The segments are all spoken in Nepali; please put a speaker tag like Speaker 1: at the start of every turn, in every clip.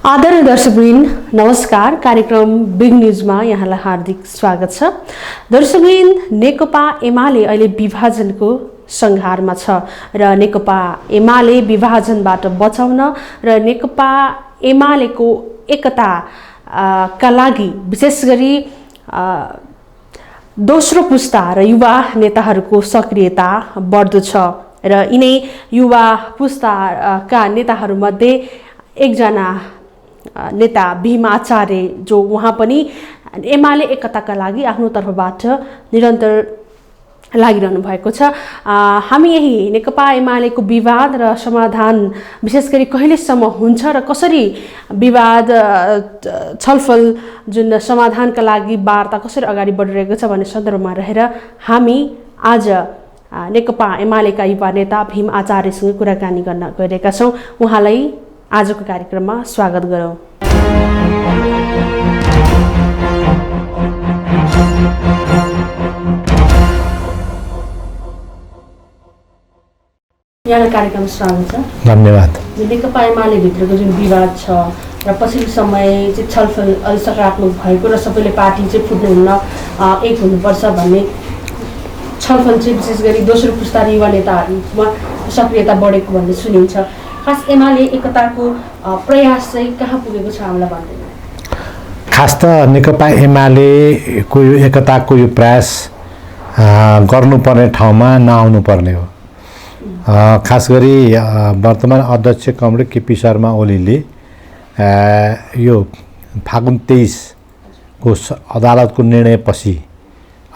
Speaker 1: आदरणीय दर्शकवृन्द नमस्कार। कार्यक्रम बिग न्युजमा यहाँलाई हार्दिक स्वागत छ। दर्शकवृन्द, नेकपा एमाले अहिले विभाजनको संघारमा छ र नेकपा एमाले विभाजनबाट बचाउन र नेकपा एमालेको एकता का लागि विशेष गरी दोस्रो पुस्ता र युवा नेताहरूको सक्रियता बढ्दो छ र यिनै युवा पुस्ताका नेताहरूमध्ये एकजना नेता भीम आचार्य जो उहाँ पनि एमाले एकताका लागि आफ्नो तर्फबाट निरन्तर लागिरहनु भएको छ। हामी यही नेकपा एमालेको विवाद र समाधान विशेष गरी कहिलेसम्म हुन्छ र कसरी विवाद छलफल जुन समाधानका लागि वार्ता कसरी अगाडि बढिरहेको छ भन्ने सन्दर्भमा रहेर हामी आज नेकपा एमालेका युवा नेता भीम आचार्यसँग कुराकानी गर्न गइरहेका छौँ। उहाँलाई आजको कार्यक्रममा स्वागत गरौँ। यहाँलाई कार्यक्रममा स्वागत छ।
Speaker 2: धन्यवाद।
Speaker 1: नेकपा एमाले भित्रको जुन विवाद छ र पछिल्लो समय चाहिँ छलफल अलि सकारात्मक भएको र सबैले पार्टी चाहिँ फुट्नुहुन्न एक हुनुपर्छ भन्ने छलफल चाहिँ विशेष गरी दोस्रो पुस्ता र युवा नेताहरूमा सक्रियता बढेको भन्ने सुनिन्छ। खास एमाले एकताको प्रयास चाहिँ कहाँ पुगेको छ हामीलाई भन्दैन?
Speaker 2: खास त नेकपा एमालेको यो एकताको यो प्रयास गर्नुपर्ने ठाउँमा नआउनु पर्ने हो। खास गरी वर्तमान अध्यक्ष कमरेड केपी शर्मा ओलीले यो फागुन 23 को अदालतको निर्णयपछि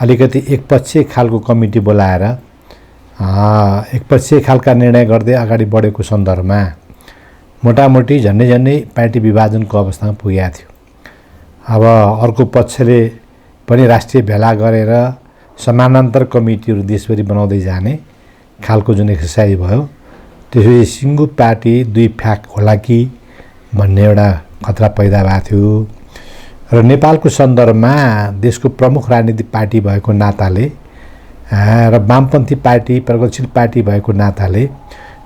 Speaker 2: अलिकति एकपक्षीय खालको कमिटी बोलाएर एकपक्षीय खालका निर्णय गर्दै अगाडि बढेको सन्दर्भमा मोटामोटी झन्डै पार्टी विभाजनको अवस्थामा पुगेको थियो। अब अर्को पक्षले पनि राष्ट्रिय भेला गरेर समानान्तर कमिटीहरू देशभरि बनाउँदै जाने खालको जुन एक्सर्साइज भयो, त्यसपछि सिङ्गो पार्टी दुई फ्याक होला कि भन्ने एउटा खतरा पैदा भएको थियो र नेपालको सन्दर्भमा देशको प्रमुख राजनीतिक पार्टी भएको नाताले र वामपन्थी पार्टी प्रगतिशील पार्टी भएको नाताले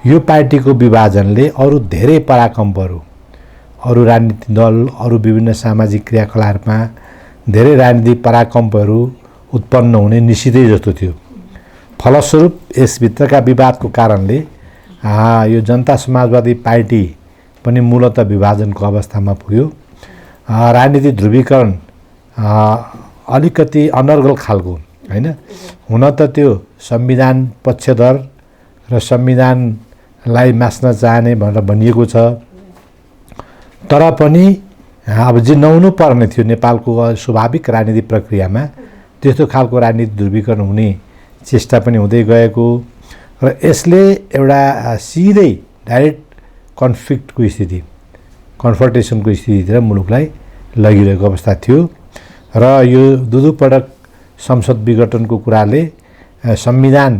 Speaker 2: यो पार्टीको विभाजनले अरू धेरै पराकम्पहरू, अरू राजनीतिक दल, अरू विभिन्न सामाजिक क्रियाकलापमा धेरै राजनीतिक पराकम्पहरू उत्पन्न हुने निश्चितै जस्तो थियो। फलस्वरूप यसभित्रका विवादको कारणले यो जनता समाजवादी पार्टी पनि मूलतः विभाजनको अवस्थामा पुग्यो। राजनीतिक ध्रुवीकरण अलिकति अनर्गल खालको हैन, हुन त त्यो संविधान पक्षधर र संविधानलाई मास्न चाहने भनेर भनिएको छ, तर पनि अब जे नहुनु पर्ने थियो नेपालको स्वाभाविक राजनीतिक प्रक्रियामा त्यस्तो खालको राजनीतिक ध्रुवीकरण हुने चेष्टा पनि हुँदै गएको र यसले एउटा सिधै डाइरेक्ट कन्फ्लिक्टको स्थिति, कन्फ्रन्टेसनको स्थितितिर मुलुकलाई लगिरहेको अवस्था थियो र यो दुईपटक संसद विघटनको कुराले संविधान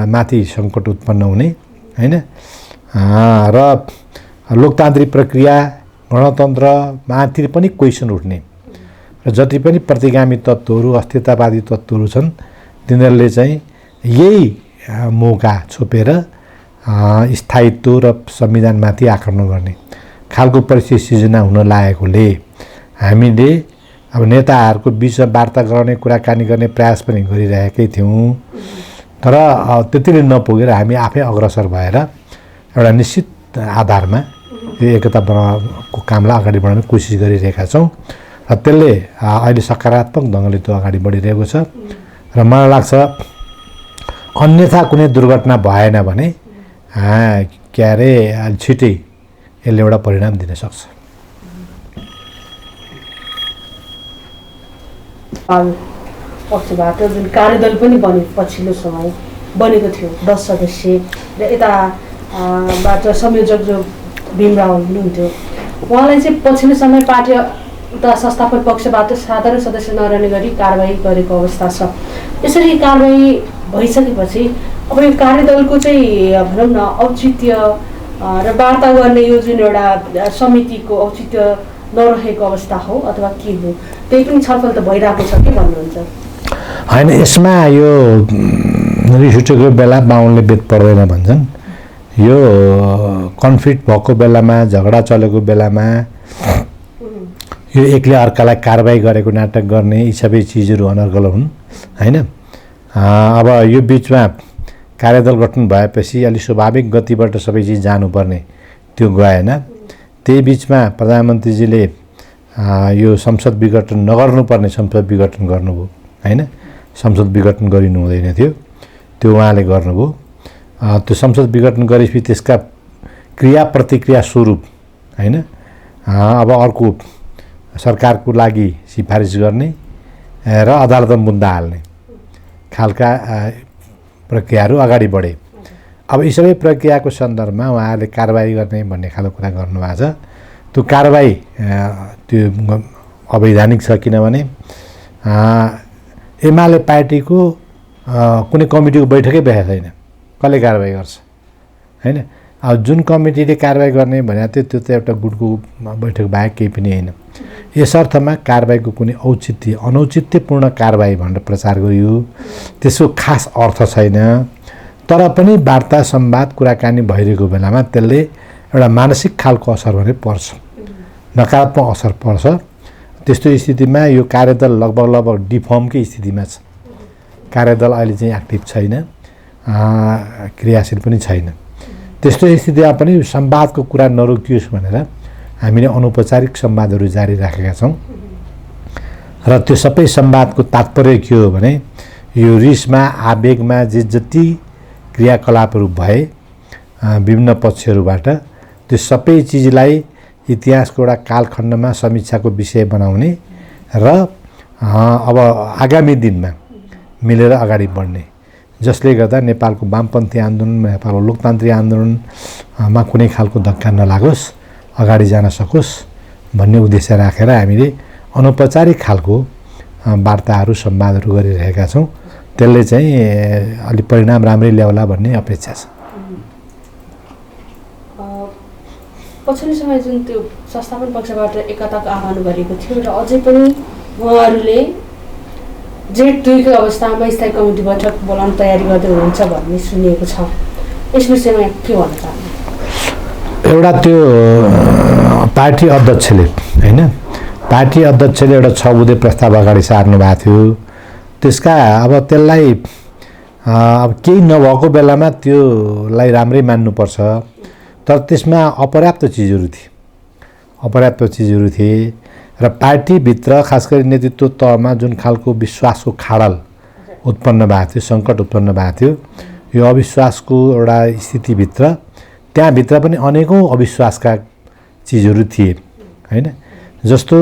Speaker 2: माथि सङ्कट उत्पन्न हुने हैन र लोकतान्त्रिक प्रक्रिया गणतन्त्रमाथि पनि क्वेसन उठ्ने र जति पनि प्रतिगामी तत्त्वहरू, अस्थिरतावादी तत्त्वहरू छन् तिनीहरूले चाहिँ यही मौका छोपेर स्थायित्व र संविधानमाथि आक्रमण गर्ने खालको परिस्थिति सिर्जना हुन लागेकोले हामीले अब नेताहरूको बिचमा वार्ता गर्ने, कुराकानी गर्ने प्रयास पनि गरिरहेकै थियौँ, तर त्यतिले नपुगेर हामी आफै अग्रसर भएर एउटा निश्चित आधारमा यो एकता बनाउनको कामलाई अगाडि बढाउने कोसिस गरिरहेका छौँ र त्यसले अहिले सकारात्मक ढङ्गले त्यो अगाडि बढिरहेको छ र मलाई लाग्छ अन्यथा कुनै दुर्घटना भएन भने के अरे छिटै यसले एउटा परिणाम दिन सक्छ।
Speaker 1: पक्षबाट जुन कार्यदल पनि बने पछिल्लो समय बनेको थियो 10 सदस्य र यताबाट संयोजक जो भीमराव हुनुहुन्थ्यो, उहाँलाई चाहिँ पछिल्लो समय पार्टी उता संस्थापक पक्षबाट साधारण सदस्य नरहने गरी कारबाही गरेको अवस्था छ। यसरी कारबाही भइसकेपछि अब यो कार्यदलको चाहिँ भनौँ न औचित्य र वार्ता गर्ने यो जुन एउटा समितिको औचित्य नरहेको अवस्था हो अथवा के हो, त्यही पनि छलफल त भइरहेको छ के भन्नुहुन्छ?
Speaker 2: होइन, यसमा यो रिस उठेको बेला बाहुनले बेत पर्दैन भन्छन्। यो कन्फ्लिक्ट भएको बेलामा झगडा चलेको बेलामा यो एकले अर्कालाई कारबाही गरेको नाटक गर्ने यी सबै चिजहरू अनर्गल हुन् हैन। अब यो बिचमा कार्यदल गठन भएपछि अलि स्वाभाविक गतिबाट सबै चिज जानुपर्ने त्यो गएन। त्यही बिचमा प्रधानमन्त्रीजीले यो संसद विघटन नगर्नुपर्ने संसद विघटन गर्नुभयो हैन। संसद विघटन गरिनु हुँदैन थियो, त्यो उहाँले गर्नुभयो। त्यो संसद विघटन गरेपछि त्यसका क्रिया प्रतिक्रिया स्वरूप हैन अब अर्को सरकारको लागि सिफारिस गर्ने र अदालतमा मुद्दा हाल्ने खालका प्रक्रियाहरू अगाडि बढे। अब यी सबै प्रक्रियाको सन्दर्भमा उहाँहरूले कारबाही गर्ने भन्ने खालको कुरा गर्नुभएको छ। त्यो कारबाही त्यो अवैधानिक छ, किनभने एमाले पार्टीको कुनै कमिटीको बैठकै बसेको छैन, कसले कारबाही गर्छ हैन। अब जुन कमिटीले कारबाही गर्ने भनेको थियो त्यो त एउटा गुटको बैठक बाहेक केही पनि होइन। यस अर्थमा कारबाहीको कुनै अनौचित्यपूर्ण कारबाही भनेर प्रचार गरियो, त्यसको खास अर्थ छैन। तर पनि वार्ता संवाद कुराकानी भइरहेको बेलामा त्यसले एउटा मानसिक खालको असर भने पर्छ, नकारात्मक असर पर्छ। त्यस्तो स्थितिमा यो कार्यदल लगभग डिफर्मकै स्थितिमा छ। कार्यदल अहिले चाहिँ एक्टिभ छैन, क्रियाशील पनि छैन। त्यस्तो स्थितिमा पनि संवादको कुरा नरोकियोस् भनेर हामीले अनौपचारिक संवादहरू जारी राखेका छौँ। र त्यो सबै संवादको तात्पर्य के हो भने यो रिसमा आवेगमा जति क्रियाकलापहरू भए विभिन्न पक्षहरूबाट त्यो सबै चिजलाई इतिहासको एउटा कालखण्डमा समीक्षाको विषय बनाउने र अब आगामी दिनमा मिलेर अगाडि बढ्ने, जसले गर्दा नेपालको वामपन्थी आन्दोलन, नेपालको लोकतान्त्रिक आन्दोलनमा कुनै खालको धक्का नलागोस्, अगाडि जान सकोस् भन्ने उद्देश्य राखेर हामीले अनौपचारिक खालको वार्ताहरू संवादहरू गरिरहेका छौँ। त्यसले चाहिँ अलि परिणाम राम्रै ल्याउला भन्ने अपेक्षा छ।
Speaker 1: पछिल्लो समय जुन त्यो संस्थापन पक्षबाट एकताको आह्वान गरिएको थियो र अझै पनि उहाँहरूले जेठ 2 को अवस्थामा स्थायी कमिटी बैठक बोलाउन तयारी गर्दै हुनुहुन्छ भन्ने सुनिएको छ। यस विषयमा के भन्न चाहनुहुन्छ?
Speaker 2: एउटा त्यो पार्टी अध्यक्षले हैन, पार्टी अध्यक्षले एउटा 6 बुँदे प्रस्ताव अगाडि सार्नु भएको थियो। त्यसका अब त्यसलाई अब केही नभएको बेलामा त्योलाई राम्रै मान्नुपर्छ, तर त्यसमा अपर्याप्त चिजहरू थिए र पार्टीभित्र खास गरी नेतृत्व तहमा जुन खालको विश्वासको खाडल उत्पन्न भएको थियो, सङ्कट उत्पन्न भएको थियो, यो अविश्वासको एउटा स्थितिभित्र त्यहाँभित्र पनि अनेकौँ अविश्वासका चिजहरू थिए हैन। जस्तो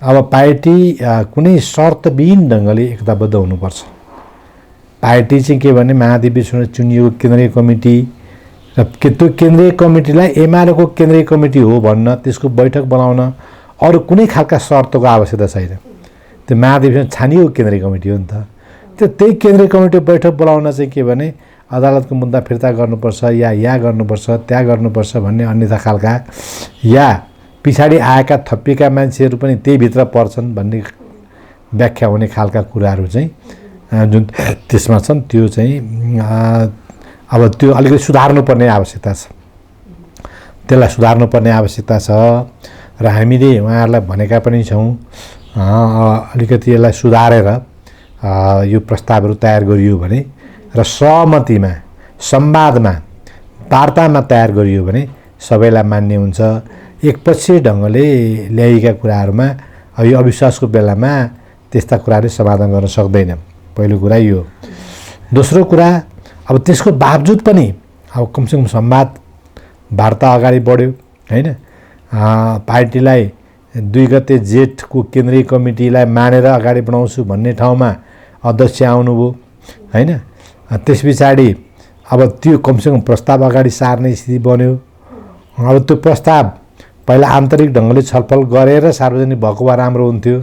Speaker 2: अब पार्टी कुनै शर्तविहीन ढङ्गले एकताबद्ध हुनुपर्छ। पार्टी चाहिँ के भने महाधिवेशनमा चुनिएको केन्द्रीय कमिटी र त्यो केन्द्रीय कमिटीलाई एमालेको केन्द्रीय कमिटी हो भन्न, त्यसको बैठक बनाउन अरू कुनै खालका शर्तको आवश्यकता छैन। त्यो महाधिवेशन छानिएको केन्द्रीय कमिटी हो नि त। त्यही केन्द्रीय कमिटी बैठक बोलाउन चाहिँ के भने अदालतको मुद्दा फिर्ता गर्नुपर्छ या यहाँ गर्नुपर्छ त्यहाँ गर्नुपर्छ भन्ने अन्यथा खालका, या पछाडि आएका थपिएका मान्छेहरू पनि त्यही भित्र पर्छन् भन्ने व्याख्या हुने खालका कुराहरू चाहिँ जुन त्यसमा छन्, त्यो चाहिँ अब त्यो अलिकति सुधार्नुपर्ने आवश्यकता छ। त्यसलाई सुधार्नुपर्ने आवश्यकता छ र हामीले उहाँहरूलाई भनेका पनि छौँ अलिकति यसलाई सुधारेर यो प्रस्तावहरू तयार गरियो भने र सहमतिमा, संवादमा, वार्तामा तयार गरियो भने सबैलाई मान्ने हुन्छ। एकपक्षीय ढङ्गले ल्याइएका कुराहरूमा अब यो अविश्वासको बेलामा त्यस्ता कुराले समाधान गर्न सक्दैन। पहिलो कुरा यो। दोस्रो कुरा, अब त्यसको बावजुद पनि अब कमसेकम संवाद वार्ता अगाडि बढ्यो हैन। पार्टीलाई 2 गते जेठको केन्द्रीय कमिटीलाई मानेर अगाडि बढाउँछु भन्ने ठाउँमा अध्यक्ष आउनुभयो हैन। त्यस पछाडि अब त्यो कमसेकम प्रस्ताव अगाडि सार्ने स्थिति बन्यो। अब त्यो प्रस्ताव पहिला आन्तरिक ढङ्गले छलफल गरेर सार्वजनिक भएको भए राम्रो हुन्थ्यो।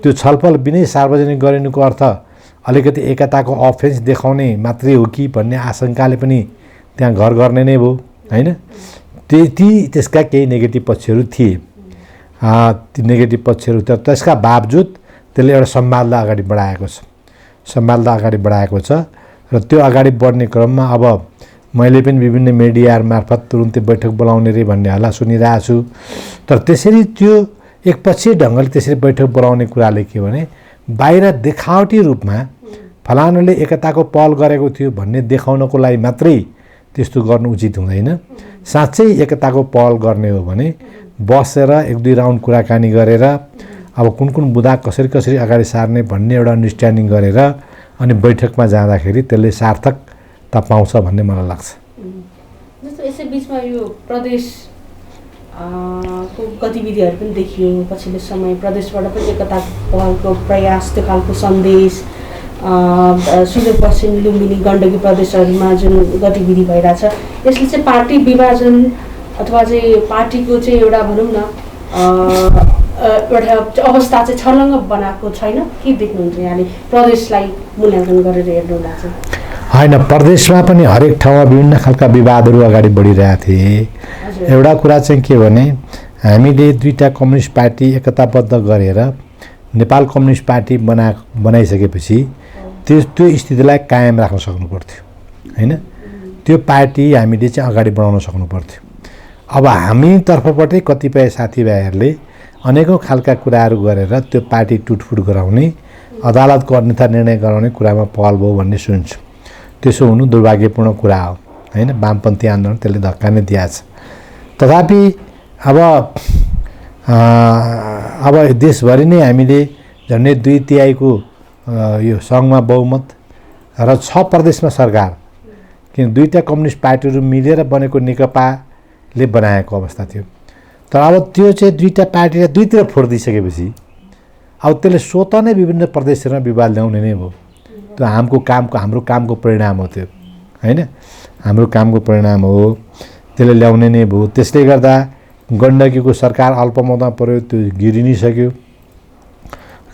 Speaker 2: त्यो छलफल बिनै सार्वजनिक गरिनुको अर्थ अलिकति एकताको अफेन्स देखाउने मात्रै हो कि भन्ने आशंकाले पनि त्यहाँ घर गर्ने नै भयो हैन। त्यसका केही नेगेटिभ पक्षहरू थिए, ती नेगेटिभ पक्षहरू, तर त्यसका बावजुद त्यसले एउटा संवादलाई अगाडि बढाएको छ, र त्यो अगाडि बढ्ने क्रममा अब मैले पनि विभिन्न मिडिया मार्फत तुरुन्तै बैठक बोलाउने रे भन्ने हल्ला सुनिरहेको छु। तर त्यसरी त्यो एकपक्षीय ढङ्गले त्यसरी बैठक बोलाउने कुराले के भने बाहिर देखावटी रूपमा फलानाले एकताको पहल गरेको थियो भन्ने देखाउनको लागि मात्रै त्यस्तो गर्नु उचित हुँदैन। साँच्चै एकताको पहल गर्ने हो भने बसेर एक दुई राउन्ड कुराकानी गरेर अब कुन कुन बुँदा कसरी कसरी अगाडि सार्ने भन्ने एउटा अन्डरस्ट्यान्डिङ गरेर अनि बैठकमा जाँदाखेरि त्यसले सार्थकता पाउँछ भन्ने मलाई लाग्छ।
Speaker 1: जस्तो यसै बिचमा यो प्रदेश को गतिविधिहरू पनि देखियो पछिल्लो समय, प्रदेशबाट पनि एकता पहलको प्रयास, त्यो खालको सन्देश सुदूरपश्चिम लुम्बिनी गण्डकी प्रदेशहरूमा जुन गतिविधि भइरहेछ, यसले चाहिँ पार्टी विभाजन अथवा चाहिँ पार्टीको चाहिँ एउटा भनौँ न एउटा अवस्था चाहिँ छर्लङ्ग बनाएको छैन के देख्नुहुन्छ यहाँले प्रदेशलाई मूल्याङ्कन गरेर हेर्नुहुँदा चाहिँ?
Speaker 2: होइन, प्रदेशमा पनि हरेक ठाउँमा विभिन्न खालका विवादहरू अगाडि बढिरहेका थिए। एउटा कुरा चाहिँ के भने हामीले दुईटा कम्युनिस्ट पार्टी एकताबद्ध गरेर नेपाल कम्युनिस्ट पार्टी बनाइसकेपछि त्यो स्थितिलाई कायम राख्न सक्नु पर्थ्यो हैन। त्यो पार्टी हामीले चाहिँ अगाडि बढाउन सक्नु पर्थ्यो। अब हामी तर्फबाटै कतिपय साथीभाइहरूले अनेकौं खालका कुराहरू गरेर त्यो पार्टी टुटफुट गराउने, अदालतको अन्यथा निर्णय गराउने कुरामा पहल भयो भन्ने सुन्छु। त्यसो हुनु दुर्भाग्यपूर्ण कुरा हो हैन। वामपन्थी आन्दोलन त्यसले धक्का नै दिएछ। तथापि अब देशभरि नै हामीले झन्डै 2/3 यो सङ्घमा बहुमत र 6 प्रदेशमा सरकार, किन दुईटा कम्युनिस्ट पार्टीहरू मिलेर बनेको नेकपाले बनाएको अवस्था थियो। तर अब त्यो चाहिँ दुईटा पार्टीले दुईतिर फोडिदिइसकेपछि अब त्यसले स्वतः नै विभिन्न प्रदेशहरूमा विवाद ल्याउने नै भयो। त्यो हाम्रो कामको परिणाम हो त्यो हैन। हाम्रो कामको परिणाम हो, त्यसले ल्याउने नै भयो। त्यसले गर्दा गण्डकीको सरकार अल्पमतमा पर्यो, त्यो गिरिनिसक्यो।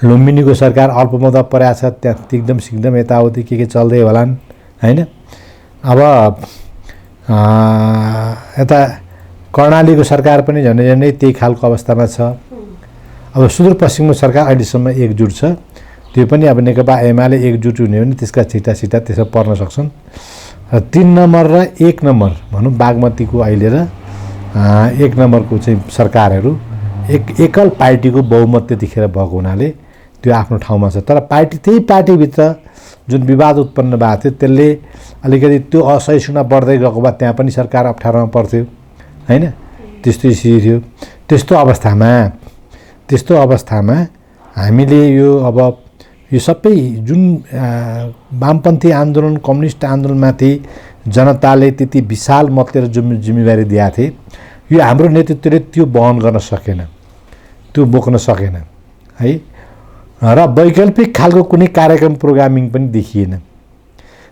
Speaker 2: लुम्बिनीको सरकार अल्पमतमा परेको छ, त्यहाँ तिक्दम सिक्दम यताउति के चल्दै होलान् हैन। अब यता कर्णालीको सरकार पनि झन्डै झन्डै त्यही खालको अवस्थामा छ। अब सुदूरपश्चिमको सरकार अहिलेसम्म एकजुट छ। त्यो पनि अब नेकपा एमाले एकजुट हुने हो भने त्यसका छिटा त्यसो पर्न सक्छन्। र 3 नम्बर र 1 नम्बर भनौँ बागमतीको अहिले र 1 नम्बरको चाहिँ सरकारहरू एकल पार्टीको बहुमत त्यतिखेर भएको हुनाले त्यो आफ्नो ठाउँमा छ। तर त्यही पार्टीभित्र जुन विवाद उत्पन्न भएको थियो त्यसले अलिकति त्यो असहिष्णुता बढ्दै गएको भए त्यहाँ पनि सरकार अप्ठ्यारोमा पर्थ्यो हैन। त्यस्तो स्थिति थियो। त्यस्तो अवस्थामा हामीले यो सबै जुन वामपन्थी आन्दोलन कम्युनिस्ट आन्दोलनमाथि जनताले त्यति विशाल मतले जिम्मेवारी दिएका थिए, यो हाम्रो नेतृत्वले त्यो वहन गर्न सकेन, त्यो बोक्न सकेन है। र वैकल्पिक खालको कुनै कार्यक्रम प्रोग्रामिङ पनि देखिएन।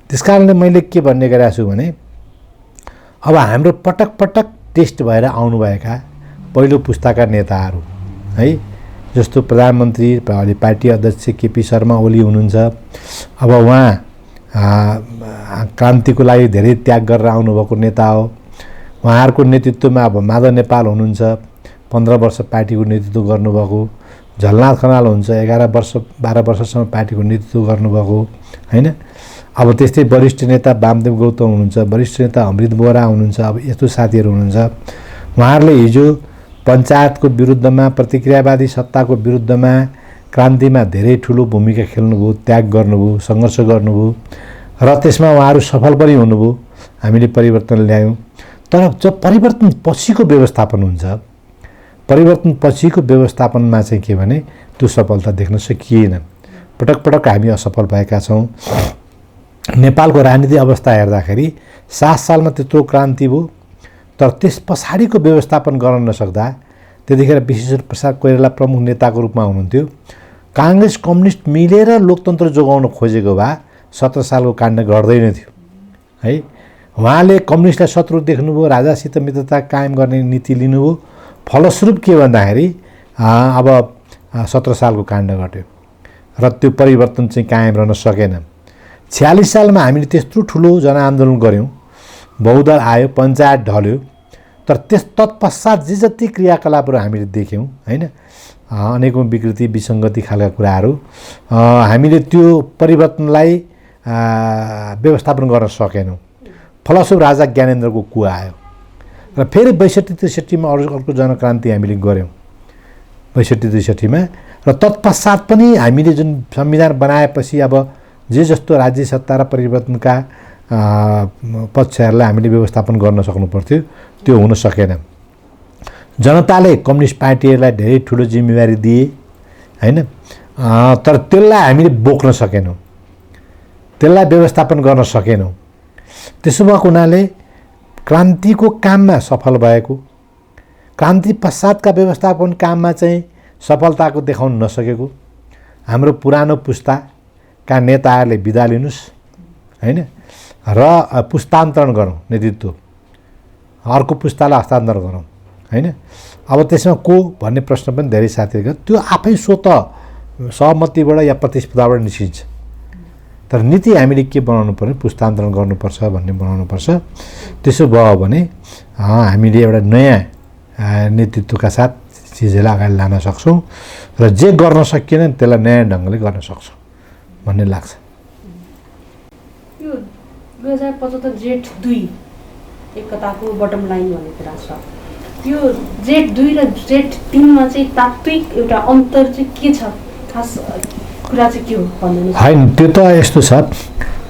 Speaker 2: त्यसकारणले मैले के भन्ने गरेको छु भने अब हाम्रो पटक पटक टेस्ट भएर आउनुभएका पहिलो पुस्ताका नेताहरू है, जस्तो प्रधानमन्त्री पार्टी अध्यक्ष केपी शर्मा ओली हुनुहुन्छ। अब उहाँ क्रान्तिको लागि धेरै त्याग गरेर आउनुभएको नेता हो। उहाँहरूको नेतृत्वमा अब माधव नेपाल हुनुहुन्छ, 15 वर्ष पार्टीको नेतृत्व गर्नुभएको। झलनाथ खनाल हुन्छ, 11-12 वर्षसम्म पार्टीको नेतृत्व गर्नुभएको हैन। अब त्यस्तै वरिष्ठ नेता वामदेव गौतम हुनुहुन्छ, वरिष्ठ नेता अमृत बोहरा हुनुहुन्छ। अब यस्तो साथीहरू हुनुहुन्छ। उहाँहरूले हिजो पञ्चायतको विरुद्धमा, प्रतिक्रियावादी सत्ताको विरुद्धमा क्रान्तिमा धेरै ठुलो भूमिका खेल्नुभयो, त्याग गर्नुभयो, सङ्घर्ष गर्नुभयो र त्यसमा उहाँहरू सफल पनि हुनुभयो। हामीले परिवर्तन ल्यायौँ। तर जब परिवर्तन पछिको व्यवस्थापन हुन्छ, परिवर्तन पछिको व्यवस्थापनमा चाहिँ के भने त्यो सफलता देख्न सकिएन। पटक पटक हामी असफल भएका छौँ। नेपालको राजनीतिक अवस्था हेर्दाखेरि 7 सालमा त्यत्रो क्रान्ति भयो, तर त्यस पछाडिको व्यवस्थापन गर्न नसक्दा त्यतिखेर विश्वेश्वर प्रसाद कोइराला प्रमुख नेताको रूपमा हुनुहुन्थ्यो। काङ्ग्रेस कम्युनिस्ट मिलेर लोकतन्त्र जोगाउन खोजेको भए 17 सालको काण्ड गर्दैन थियो है। उहाँले कम्युनिस्टलाई शत्रु देख्नुभयो, राजासित मित्रता कायम गर्ने नीति लिनुभयो। फलस्वरूप के भन्दाखेरि अब 17 सालको काण्ड घट्यो र त्यो परिवर्तन चाहिँ कायम रहन सकेन। 46 सालमा हामीले त्यत्रो ठुलो जनआन्दोलन गऱ्यौँ, बहुदल आयो, पञ्चायत ढल्यो। तर तत्पश्चात जति क्रियाकलापहरू हामीले देख्यौँ हैन, अनेकौं विकृति विसङ्गति खालका कुराहरू, हामीले त्यो परिवर्तनलाई व्यवस्थापन गर्न सकेनौँ। फलस्वरूप राजा ज्ञानेन्द्रको कुवा आयो र फेरि 62-63 अर्को जनक्रान्ति हामीले गऱ्यौँ 62-63 र तत्पश्चात पनि हामीले जुन संविधान बनाएपछि अब जे जस्तो राज्य सत्ता र परिवर्तनका पक्षहरूलाई हामीले व्यवस्थापन गर्न सक्नु पर्थ्यो त्यो हुन सकेन। जनताले कम्युनिस्ट पार्टीहरूलाई धेरै ठुलो जिम्मेवारी दिए हैन, तर त्यसलाई हामीले बोक्न सकेनौँ, त्यसलाई व्यवस्थापन गर्न सकेनौँ। त्यसो भएको हुनाले क्रान्तिको काममा सफल भएको, क्रान्ति पश्चातका व्यवस्थापन काममा चाहिँ सफलताको देखाउन नसकेको हाम्रो पुरानो पुस्ताका नेताहरूले बिदा लिनुस् हैन र पुस्तान्तरण गरौँ, नेतृत्व अर्को पुस्तालाई हस्तान्तरण गरौँ हैन। अब त्यसमा को भन्ने प्रश्न पनि धेरै साथीहरू त्यो आफै स्वत सहमतिबाट या प्रतिस्पर्धाबाट निस्किन्छ। तर नीति हामीले के बनाउनु पर्ने, पुस्तान्तरण गर्नुपर्छ भन्ने बनाउनुपर्छ। त्यसो भयो भने हामीले एउटा नयाँ नेतृत्वका साथ चिजलाई अगाडि लान सक्छौँ र जे गर्न सकिएन त्यसलाई नयाँ ढङ्गले गर्न सक्छौँ भन्ने लाग्छ।
Speaker 1: यो 2075 जेठ 2 एकताको बटम लाइन भन्ने कुरा छ। यो जेठ 2 र जेठ 3 मा चाहिँ तात्विक एउटा अन्तर चाहिँ के छ, खास कुरा चाहिँ के हो भन्नु?
Speaker 2: होइन, त्यो त यस्तो छ,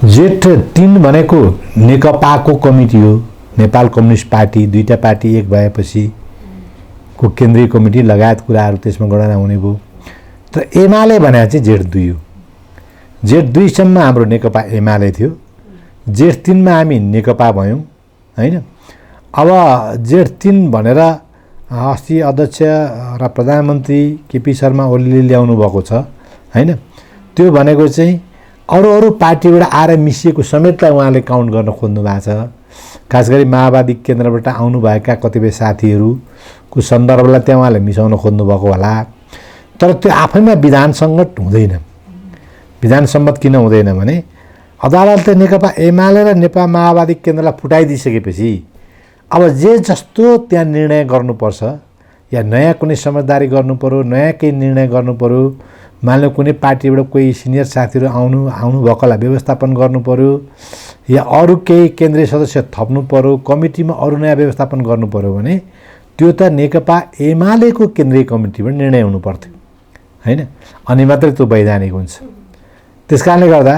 Speaker 2: जेठ 3 भनेको नेकपाको कमिटी हो, नेपाल कम्युनिस्ट पार्टी, दुईटा पार्टी एक भएपछि को केन्द्रीय कमिटी लगायत कुराहरू त्यसमा गणना हुने भयो। तर एमाले भने चाहिँ जेठ 2 हो। जेठ 2 सम्म हाम्रो नेकपा एमाले थियो, जेठ 3 मा हामी नेकपा भयौँ हैन। अब जेठ 3 भनेर अस्ति अध्यक्ष र प्रधानमन्त्री केपी शर्मा ओलीले ल्याउनु भएको छ हैन। त्यो भनेको चाहिँ अरू पार्टीबाट आएर मिसिएको समेतलाई उहाँले काउन्ट गर्न खोज्नु भएको छ। खास गरी माओवादी केन्द्रबाट आउनुभएका कतिपय साथीहरूको सन्दर्भलाई त्यहाँ उहाँले मिसाउन खोज्नु भएको होला। तर त्यो आफैमा विधानसम्मत हुँदैन। विधानसम्मत किन हुँदैन भने अदालतले नेकपा एमाले र नेपाल माओवादी केन्द्रलाई फुटाइदिइसकेपछि अब जे जस्तो त्यहाँ निर्णय गर्नुपर्छ या नयाँ कुनै समझदारी गर्नु पर्यो, नयाँ केही निर्णय गर्नु पर्यो, मान लो कुनै पार्टीबाट कोही सिनियर साथीहरू आउनु भएकोलाई व्यवस्थापन गर्नु पर्यो या अरू केही केन्द्रीय सदस्य थप्नु पर्यो, कमिटीमा अरू नयाँ व्यवस्थापन गर्नु पर्यो भने त्यो त नेकपा एमालेको केन्द्रीय कमिटीबाट निर्णय हुनु पर्थ्यो हैन, अनि मात्रै त्यो वैधानिक हुन्छ। त्यसकारणले गर्दा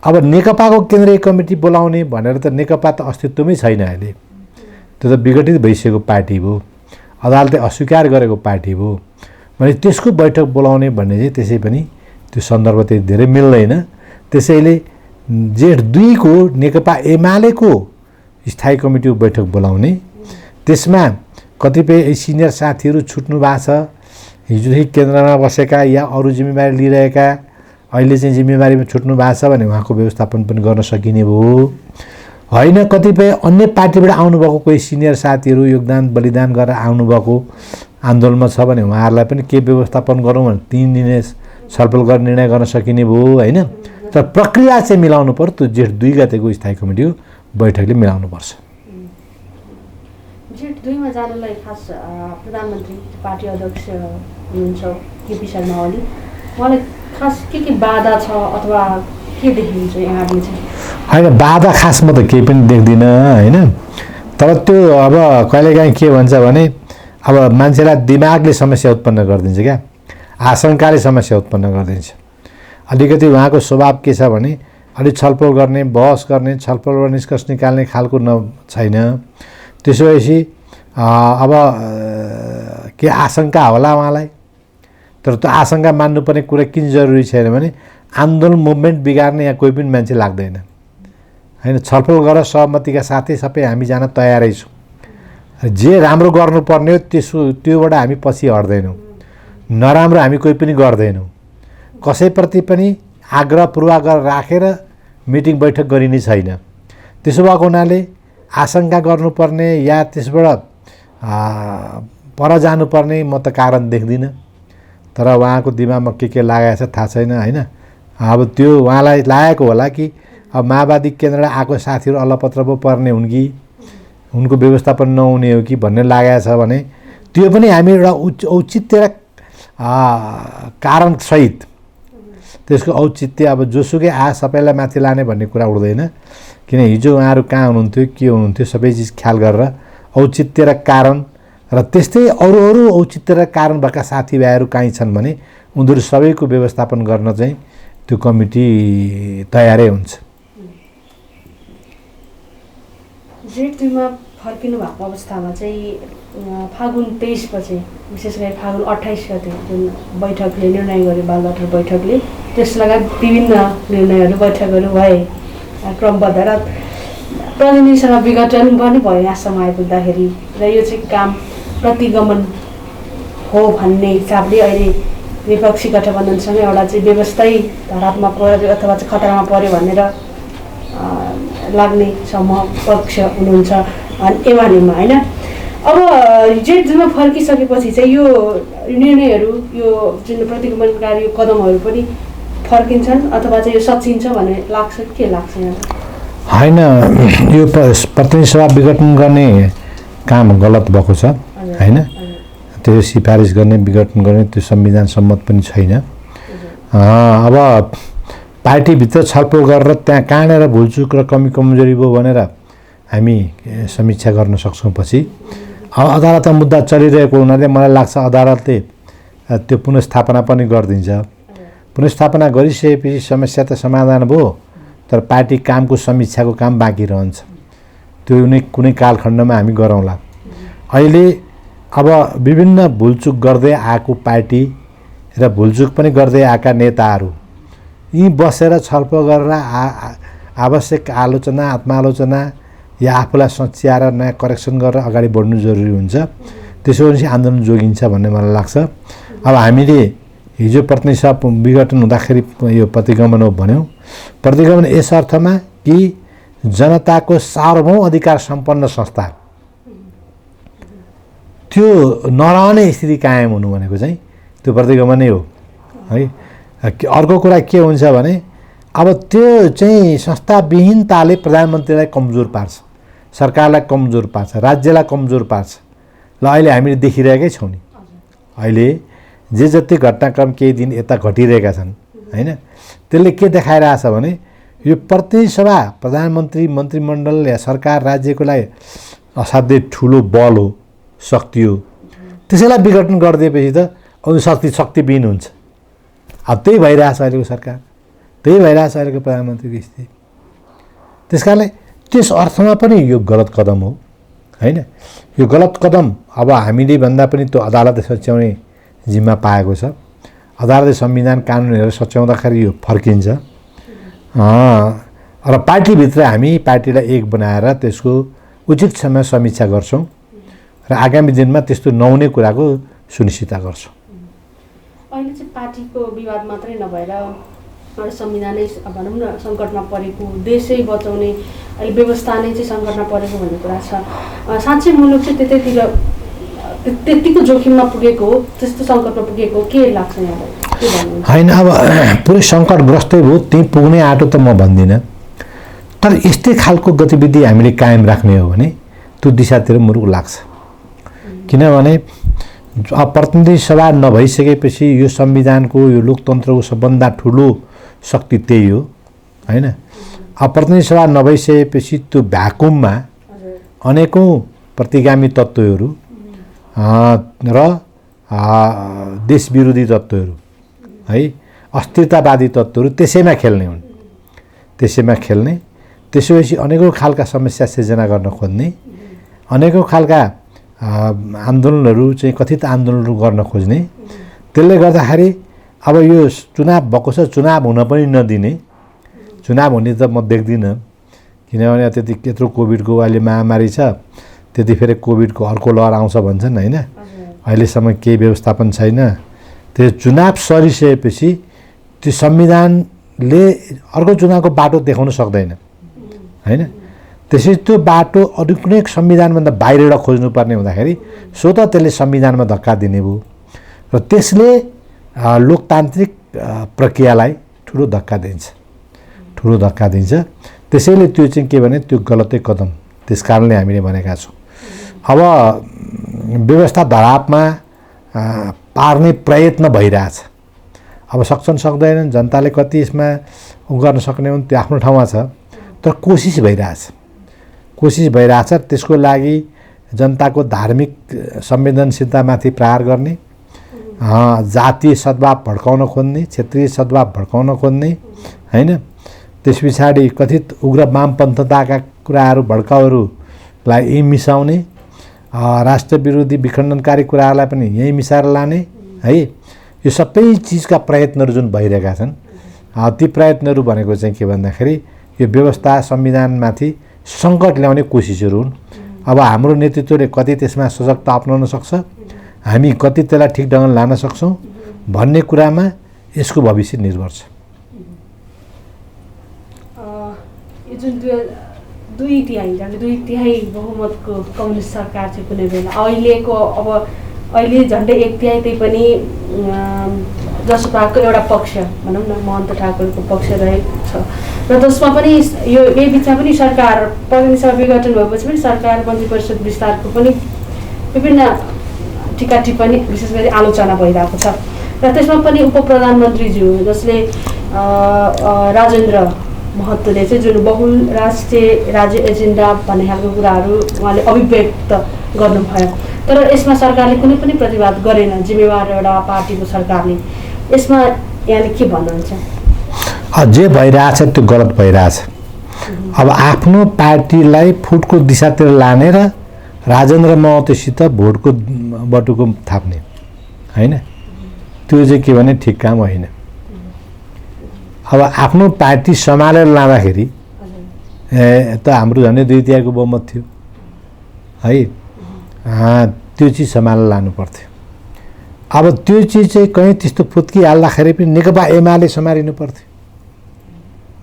Speaker 2: अब नेकपाको केन्द्रीय कमिटी बोलाउने भनेर त नेकपा त अस्तित्वमै छैन अहिले, त्यो त विघटित भइसकेको पार्टी भयो, अदालतले अस्वीकार गरेको पार्टी भयो भने त्यसको बैठक बोलाउने भन्ने चाहिँ त्यसै पनि त्यो सन्दर्भ चाहिँ धेरै मिल्दैन। त्यसैले जेठ 2 को नेकपा एमालेको स्थायी कमिटीको बैठक बोलाउने, त्यसमा कतिपय सिनियर साथीहरू छुट्नु भएको छ, हिजोदेखि केन्द्रमा बसेका या अरू जिम्मेवारी लिइरहेका अहिले चाहिँ जिम्मेवारीमा छुट्नु भएको छ भने उहाँको व्यवस्थापन पनि गर्न सकिने भयो होइन। कतिपय अन्य पार्टीबाट आउनुभएको कोही सिनियर साथीहरू योगदान बलिदान गरेर आउनुभएको आन्दोलनमा छ भने उहाँहरूलाई पनि के व्यवस्थापन गरौँ भने 3 दिने छलफल गरेर निर्णय गर्न सकिने भयो होइन। तर प्रक्रिया चाहिँ मिलाउनु पर्यो, त्यो जेठ 2 गतेको स्थायी कमिटीको बैठकले मिलाउनुपर्छ।
Speaker 1: जेठ 2 मा जानलाई खास प्रधानमन्त्री पार्टी अध्यक्ष हुनुहुन्छ केपी शर्मा ओली, उहाँलाई खास के बाधा छ अथवा के देखिन्छ यहाँले चाहिँ?
Speaker 2: होइन, बाधा खास म त केही पनि देख्दिनँ होइन। तर त्यो अब कहिलेकाहीँ के भन्छ भने अब मान्छेलाई दिमागले समस्या उत्पन्न गरिदिन्छ क्या, आशंकाले समस्या उत्पन्न गरिदिन्छ। अलिकति उहाँको स्वभाव के छ भने अलिक छलफल गर्ने, बहस गर्ने, छलफलबाट निष्कर्ष निकाल्ने खालको छैन। त्यसो भएपछि अब के आशंका होला उहाँलाई, तर त्यो आशंका मान्नुपर्ने कुरा किन जरुरी छैन भने आन्दोलन मुभमेन्ट बिगार्ने यहाँ कोही पनि मान्छे लाग्दैन हैन। छलफल गरेर सहमतिका साथै सबै हामी जान तयारै छौँ। जे राम्रो गर्नुपर्ने हो त्योबाट हामी पछि हट्दैनौँ, नराम्रो हामी कोही पनि गर्दैनौँ। कसैप्रति पनि आग्रह पूर्वाग्रह राखेर मिटिङ बैठक गरिने छैन। त्यसो भएको हुनाले आशंका गर्नुपर्ने या त्यसबाट पर जानुपर्ने म त कारण देख्दिनँ। तर उहाँको दिमागमा के लागेको छ थाहा छैन हैन। अब त्यो उहाँलाई लागेको होला कि अब माओवादी केन्द्रलाई आएको साथीहरू अलपत्र पो पर्ने हुन् कि उनको व्यवस्थापन नहुने हो कि भन्ने लागेको छ भने त्यो पनि हामी एउटा औचित्य र कारणसहित त्यसको औचित्य अब जोसुकै सबैलाई माथि लाने भन्ने कुरा उठ्दैन, किन हिजो उहाँहरू कहाँ हुनुहुन्थ्यो, के हुनुहुन्थ्यो, सबै चिज ख्याल गरेर औचित्य र कारण र त्यस्तै अरू औचित्य र कारण भएका साथीभाइहरू कहीँ छन् भने उनीहरू सबैको व्यवस्थापन गर्न चाहिँ त्यो कमिटी तयारै हुन्छ।
Speaker 1: जेठ 2 मा फर्किनु भएको अवस्थामा चाहिँ फागुन 23 पछि विशेष गरी फागुन 28 गते जुन बैठकले निर्णय गर्यो, बालवाटार बैठकले, त्यस लगायत विभिन्न निर्णयहरू बैठकहरू भए क्रमबद्ध र प्रतिनिधिसँग विघटन पनि भयो यहाँसम्म आइपुग्दाखेरि, र यो चाहिँ काम प्रतिगमन हो भन्ने हिसाबले अहिले विपक्षी गठबन्धनसँग एउटा चाहिँ व्यवस्थै धरापमा पर्यो अथवा चाहिँ खतरामा पर्यो भनेर लाग्ने समूह पक्ष हुनुहुन्छ एमालेमा होइन। अब जेठ 2 मा फर्किसकेपछि चाहिँ यो निर्णयहरू, यो जुन प्रतिगमनकारी कदमहरू पनि फर्किन्छन् अथवा चाहिँ यो सचिन्छ भन्ने लाग्छ, के लाग्छ यहाँ?
Speaker 2: होइन, यो प्रतिनिधि सभा विघटन गर्ने काम गलत भएको छ होइन। त्यो सिफारिस गर्ने, विघटन गर्ने त्यो संविधान सम्मत पनि छैन। अब पार्टीभित्र छलफल गरेर त्यहाँ कहाँनिर भुलचुक र कमी कमजोरी भयो भनेर हामी समीक्षा गर्न सक्छौँ। पछि अब अदालतमा मुद्दा चलिरहेको हुनाले मलाई लाग्छ अदालतले त्यो पुनर्स्थापना पनि गरिदिन्छ। पुनर्स्थापना गरिसकेपछि समस्या त समाधान भयो, तर पार्टी कामको समीक्षाको काम बाँकी रहन्छ। त्यो कुनै कालखण्डमा हामी गरौँला। अहिले अब विभिन्न भुलचुक गर्दै आएको पार्टी र भुलचुक पनि गर्दै आएका नेताहरू यी बसेर छलफल गरेर आवश्यक आलोचना, आत्मालोचना या आफूलाई सच्याएर नयाँ करेक्सन गरेर अगाडि बढ्नु जरुरी हुन्छ। त्यसो भनेपछि आन्दोलन जोगिन्छ भन्ने मलाई लाग्छ। अब हामीले हिजो प्रतिनिधि सभा विघटन हुँदाखेरि यो प्रतिगमन हो भन्यौँ। प्रतिगमन यस अर्थमा कि जनताको सार्वभौम अधिकार सम्पन्न संस्था त्यो नरहने स्थिति कायम हुनु भनेको चाहिँ त्यो प्रतिगमनै हो है। अर्को कुरा के हुन्छ भने अब त्यो चाहिँ संस्थाविहीनताले प्रधानमन्त्रीलाई कमजोर पार्छ, सरकारलाई कमजोर पार्छ, राज्यलाई कमजोर पार्छ। ल अहिले हामीले देखिरहेकै छौँ नि, अहिले जे जति घटनाक्रम केही दिन यता घटिरहेका छन् होइन। त्यसले के देखाइरहेछ भने यो प्रतिनिधि सभा, प्रधानमन्त्री, मन्त्रीमण्डल या सरकार, राज्यको लागि असाध्यै ठुलो बल हो, शक्ति हो। त्यसैलाई विघटन गरिदिएपछि त अरू शक्तिविहीन हुन्छ। अब त्यही भइरहेछ अहिलेको सरकार, त्यही भइरहेछ अहिलेको प्रधानमन्त्रीको स्थिति। त्यस कारणले त्यस अर्थमा पनि यो गलत कदम हो होइन। यो गलत कदम अब हामीले भन्दा पनि त्यो अदालतले सच्याउने जिम्मा पाएको छ। अदालतले संविधान कानुन हेरेर सच्याउँदाखेरि यो फर्किन्छ र पार्टीभित्र हामी पार्टीलाई एक बनाएर त्यसको उचित समय समीक्षा गर्छौँ र आगामी दिनमा त्यस्तो नहुने कुराको सुनिश्चितता गर्छौँ।
Speaker 1: अहिले चाहिँ पार्टीको विवाद मात्रै नभएर एउटा संविधानै भनौँ न सङ्कटमा परेको, देशै बचाउने अहिले व्यवस्था नै चाहिँ सङ्कटमा परेको भन्ने कुरा छ। साँच्चै मुलुक चाहिँ त्यतिको जोखिममा पुगेको हो, त्यस्तो सङ्कटमा पुगेको हो, के लाग्छ यहाँलाई? के भन्नुहुन्छ?
Speaker 2: होइन, अब पुरै सङ्कटग्रस्तै भयो, त्यहीँ पुग्ने आँटो त म भन्दिनँ। तर यस्तै खालको गतिविधि हामीले कायम राख्ने हो भने त्यो दिशातिर मुरुक लाग्छ। किनभने प्रतिनिधि सभा नभइसकेपछि यो संविधानको, यो लोकतन्त्रको सबभन्दा ठुलो शक्ति त्यही हो होइन। अब प्रतिनिधि सभा नभइसकेपछि त्यो भ्याकुममा अनेकौँ प्रतिगामी तत्त्वहरू र देशविरोधी तत्त्वहरू है, अस्थिरतावादी तत्त्वहरू त्यसैमा खेल्ने हुन्। त्यसैमा खेल्ने, त्यसपछि अनेकौँ खालका समस्या सिर्जना गर्न खोज्ने, अनेकौँ खालका आन्दोलनहरू चाहिँ कथित आन्दोलनहरू गर्न खोज्ने। त्यसले गर्दाखेरि अब यो चुनाव भएको छ, चुनाव हुन पनि नदिने, चुनाव हुने त म देख्दिनँ। किनभने त्यति यत्रो कोभिडको अहिले महामारी छ, त्यतिखेर कोभिडको अर्को लहर आउँछ भन्छन् होइन। अहिलेसम्म केही व्यवस्थापन छैन। त्यो चुनाव सरिसकेपछि त्यो संविधानले अर्को चुनावको बाटो देखाउन सक्दैन होइन। त्यसै त्यो बाटो अरू कुनै संविधानभन्दा बाहिरबाट खोज्नुपर्ने हुँदाखेरि स्वतः त्यसले संविधानमा धक्का दिने भयो र त्यसले लोकतान्त्रिक प्रक्रियालाई ठुलो धक्का दिन्छ। त्यसैले त्यो चाहिँ के भने त्यो गलतै कदम, त्यस कारणले हामीले भनेका छौँ। अब व्यवस्था धरापमा पार्ने प्रयत्न भइरहेछ। अब सक्छन् सक्दैनन्, जनताले कति यसमा गर्न सक्ने हुन् त्यो आफ्नो ठाउँमा छ, तर कोसिस भइरहेछ। त्यसको लागि जनताको धार्मिक संवेदनशीलतामाथि प्रहार गर्ने, जातीय सद्भाव भड्काउन खोज्ने, क्षेत्रीय सद्भाव भड्काउन खोज्ने, होइन। त्यस पछाडि कथित उग्र वामपन्थताका कुराहरू भड्काउहरूलाई यही मिसाउने, राष्ट्र विरोधी विखण्डनकारी कुराहरूलाई पनि यही मिसाएर लाने है। यो सबै चिजका प्रयत्नहरू जुन भइरहेका छन्, ती प्रयत्नहरू भनेको चाहिँ के भन्दाखेरि यो व्यवस्था संविधानमाथि सङ्कट ल्याउने कोसिसहरू हुन्। अब हाम्रो नेतृत्वले कति त्यसमा सजगता अपनाउन सक्छ, हामी कति त्यसलाई ठिक ढङ्गले लान सक्छौँ भन्ने कुरामा यसको भविष्य निर्भर छ।
Speaker 1: यो जुन दुई तिहाई बहुमतको कम्युनिस्ट सरकार चाहिँ कुनै बेला अहिले झन्डै 1/3 त्यही पनि जसपाको एउटा पक्ष भनौँ न महन्त ठाकुरको पक्ष रहेको छ र त्यसमा पनि यही बिचमा पनि सरकार प्रतिनिधि सभा विघटन भएपछि पनि सरकार मन्त्री परिषद विस्तारको पनि विभिन्न टिका टिप्पणी विशेष गरी आलोचना भइरहेको छ र त्यसमा पनि उप प्रधानमन्त्रीज्यू जसले राजेन्द्र महतोले चाहिँ जुन बहुल राष्ट्रिय राज्य एजेन्डा भन्ने खालको कुराहरू उहाँले अभिव्यक्त गर्नुभयो, तर यसमा सरकारले कुनै पनि प्रतिवाद गरेन, जिम्मेवार एउटा पार्टीको सरकारले। यसमा यहाँले के भन्नुहुन्छ?
Speaker 2: जे भइरहेछ त्यो गलत भइरहेछ। अब आफ्नो पार्टीलाई फुटको दिशातिर लाने र राजेन्द्र महतोसित भोटको बटुको थाप्ने, होइन, त्यो चाहिँ के भने ठिक काम होइन। अब आफ्नो पार्टी सम्हालेर लाँदाखेरि त हाम्रो झन्डै 2/3 बहुमत थियो है, त्यो चिज सम्हालेर लानु पर्थ्यो। अब त्यो चिज चाहिँ कहीँ त्यस्तो फुत्किहाल्दाखेरि पनि नेकपा एमाले सम्हालिनु पर्थ्यो।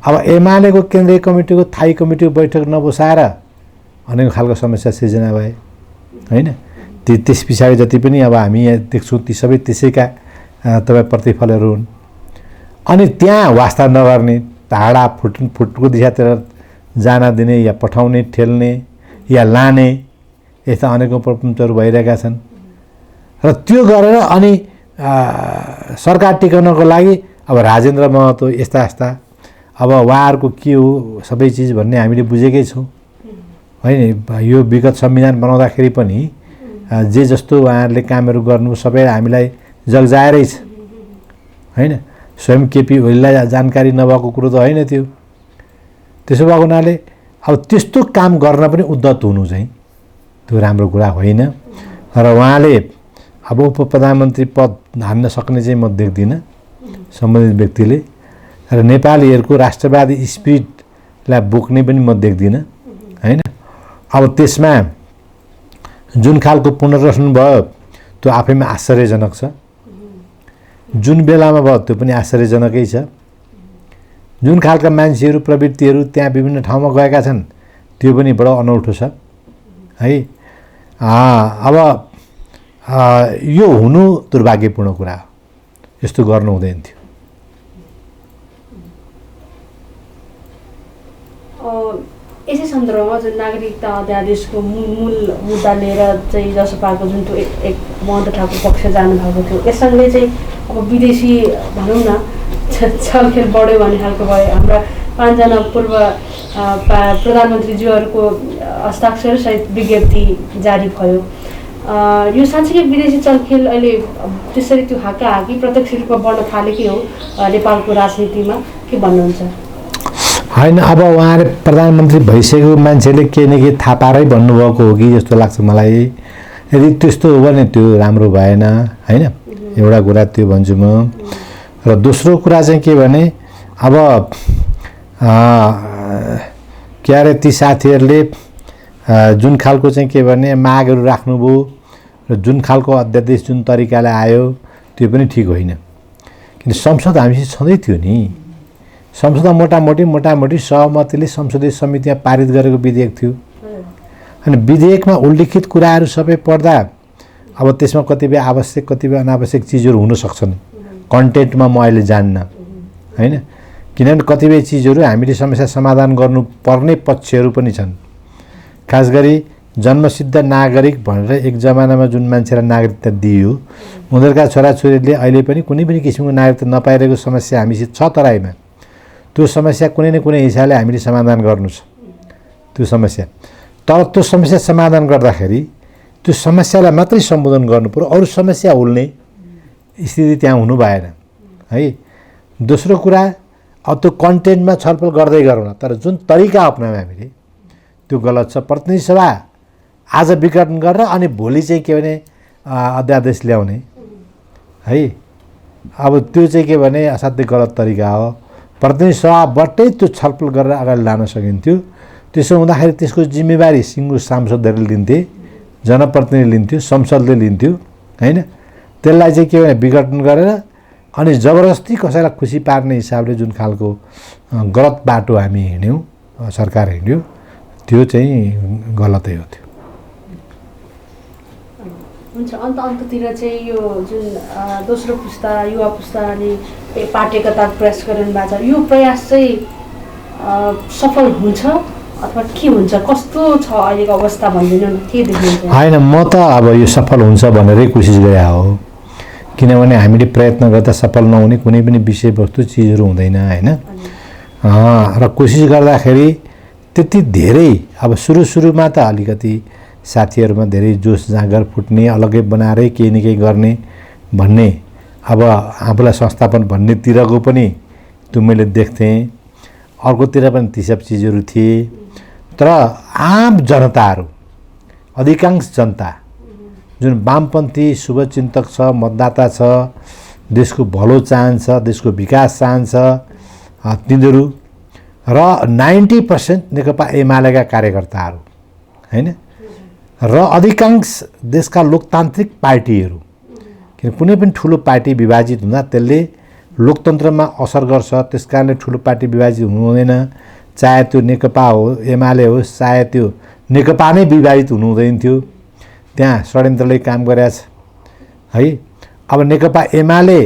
Speaker 2: अब एमालेको केन्द्रीय कमिटीको थाई कमिटीको बैठक नबसाएर अनेक खालको समस्या सिर्जना भए, होइन। त्यस पछाडि जति पनि अब हामी यहाँ देख्छौँ ती सबै त्यसैका तपाईँ प्रतिफलहरू हुन्। अनि त्यहाँ वास्ता नगर्ने, टाढा फुटको दिशातिर जान दिने या पठाउने, ठेल्ने या लाने, यस्ता अनेकौँ प्रपञ्चहरू भइरहेका छन्। र त्यो गरेर अनि सरकार टिकाउनको लागि अब राजेन्द्र महतो यस्ता अब उहाँहरूको के हो सबै चिज भन्ने हामीले बुझेकै छौँ, होइन। यो विगत संविधान बनाउँदाखेरि पनि जे जस्तो उहाँहरूले कामहरू गर्नु सबै हामीलाई जगजाएरै छ, होइन। स्वयं केपी ओलीलाई जानकारी नभएको कुरो त होइन त्यो। त्यसो भएको हुनाले अब त्यस्तो काम गर्न पनि उद्यत हुनु चाहिँ त्यो राम्रो कुरा होइन। र उहाँले अब उप प्रधानमन्त्री पद हान्न सक्ने चाहिँ म देख्दिनँ सम्बन्धित व्यक्तिले, र नेपालीहरूको राष्ट्रवादी स्पिरिटलाई बोक्ने पनि म देख्दिनँ, होइन। अब त्यसमा जुन खालको पुनर्गठन भयो त्यो आफैमा आश्चर्यजनक छ, जुन बेलामा भयो त्यो पनि आश्चर्यजनकै छ। जुन खालका मान्छेहरू प्रवृत्तिहरू त्यहाँ विभिन्न ठाउँमा गएका छन् त्यो पनि बडो अनौठो छ है। अब यो हुनु दुर्भाग्यपूर्ण कुरा हो, यस्तो गर्नु हुँदैन थियो।
Speaker 1: यसै सन्दर्भमा जुन नागरिकता अध्यादेशको मूल मुद्दा लिएर चाहिँ जसपाको जुन त्यो एक महन्त ठाकुर पक्ष जानुभएको थियो, यससँगले चाहिँ अब विदेशी भनौँ न छलखेल बढ्यो भन्ने खालको भयो। हाम्रा 5 जना पूर्व प्रधानमन्त्रीज्यूहरूको हस्ताक्षरसहित विज्ञप्ति जारी भयो। यो साँच्चै विदेशी चलखेल अहिले त्यसरी त्यो हाकाहाकी प्रत्यक्ष रूपमा बढ्न थालेकै हो नेपालको राजनीतिमा, के भन्नुहुन्छ?
Speaker 2: होइन, अब उहाँले प्रधानमन्त्री भइसकेको मान्छेले केही न केही थाहा पारै भन्नुभएको हो कि जस्तो लाग्छ मलाई। यदि त्यस्तो हो भने त्यो राम्रो भएन, होइन। एउटा कुरा त्यो भन्छु म। र दोस्रो कुरा चाहिँ के भने अब के अरे ती साथीहरूले जुन खालको चाहिँ के भने मागहरू राख्नुभयो र जुन खालको अध्यादेश जुन तरिकाले आयो त्यो पनि ठिक होइन। किन संसद हामीसित छँदै थियो नि, संसदमा मोटामोटी सहमतिले संसदीय समितिमा पारित गरेको विधेयक थियो। अनि विधेयकमा उल्लेखित कुराहरू सबै पढ्दा अब त्यसमा कतिपय आवश्यक कतिपय अनावश्यक चिजहरू हुन सक्छन्। कन्टेन्टमा म अहिले जान्न, होइन। किनभने कतिपय चिजहरू हामीले समस्या समाधान गर्नुपर्ने पक्षहरू पनि छन्। खास गरी जन्मसिद्ध नागरिक भनेर एक जमानामा जुन मान्छेलाई नागरिकता दियो उनीहरूका छोराछोरीले अहिले पनि कुनै पनि किसिमको नागरिकता नपाइरहेको समस्या हामीसित छ तराईमा। त्यो समस्या कुनै न कुनै हिसाबले हामीले समाधान गर्नु छ त्यो समस्या। तर त्यो समस्या समाधान गर्दाखेरि त्यो समस्यालाई मात्रै सम्बोधन गर्नु पर्यो, अरू समस्या हुल्ने स्थिति त्यहाँ हुनु भएन है। दोस्रो कुरा अब त्यो कन्टेन्टमा छलफल गर्दै गरौँ, तर जुन तरिका अपनायौँ हामीले त्यो गलत छ। प्रतिनिधि सभा आज विघटन गरेर अनि भोलि चाहिँ के भने अध्यादेश ल्याउने है, अब त्यो चाहिँ के भने असाध्यै गलत तरिका हो। प्रतिनिधि सभाबाटै त्यो छलफल गरेर अगाडि लान सकिन्थ्यो। त्यसो हुँदाखेरि त्यसको जिम्मेवारी सिङ्गो सांसदहरूले लिन्थे, जनप्रतिनिधिले लिन्थ्यो, संसदले लिन्थ्यो हैन। त्यसलाई चाहिँ के भने विघटन गरेर अनि जबरजस्ती कसैलाई खुसी पार्ने हिसाबले जुन खालको गलत बाटो हामी हिँड्यौँ, सरकार हिँड्यो, त्यो चाहिँ गलतै हो। त्यो
Speaker 1: हुन्छ। अन्ततिर चाहिँ यो जुन दोस्रो पुस्ता युवा पुस्ताले पार्टी एकताको प्रयास गरिरहनु भएको छ, यो प्रयास चाहिँ सफल हुन्छ अथवा के हुन्छ, कस्तो छ अहिलेको अवस्था भनिदिनु न, के देखिन्छ?
Speaker 2: होइन, म त अब यो सफल हुन्छ भनेरै कोसिस गरे हो, किनभने हामीले प्रयत्न गर्दा सफल नहुने कुनै पनि विषयवस्तु चिजहरू हुँदैन होइन। र कोसिस गर्दाखेरि त्यति धेरै अब सुरुमा त अलिकति साथीहरूमा धेरै जोस जाँगर फुट्ने, अलग्गै बनाएरै केही न केही गर्ने भन्ने, अब आफूलाई संस्थापन भन्नेतिरको पनि त्यो मैले देख्थेँ, अर्कोतिर पनि ती सब चिजहरू थिए। तर आम जनताहरू, अधिकांश जनता जुन वामपन्थी शुभचिन्तक छ, मतदाता छ, देशको भलो चाहन्छ, देशको विकास चाहन्छ, तिनीहरू र 90% नेकपा एमालेका कार्यकर्ताहरू हैन, र अधिकांश देशका लोकतान्त्रिक पार्टीहरू। किन कुनै पनि ठुलो पार्टी विभाजित हुँदा त्यसले लोकतन्त्रमा असर गर्छ, त्यसकारणले ठुलो पार्टी विभाजित हुनु हुँदैन। चाहे त्यो नेकपा हो, एमाले होस्, चाहे त्यो नेकपा नै विभाजित हुनु हुँदैन थियो, त्यहाँ षड्यन्त्रले काम गरेछ है। अब नेकपा एमाले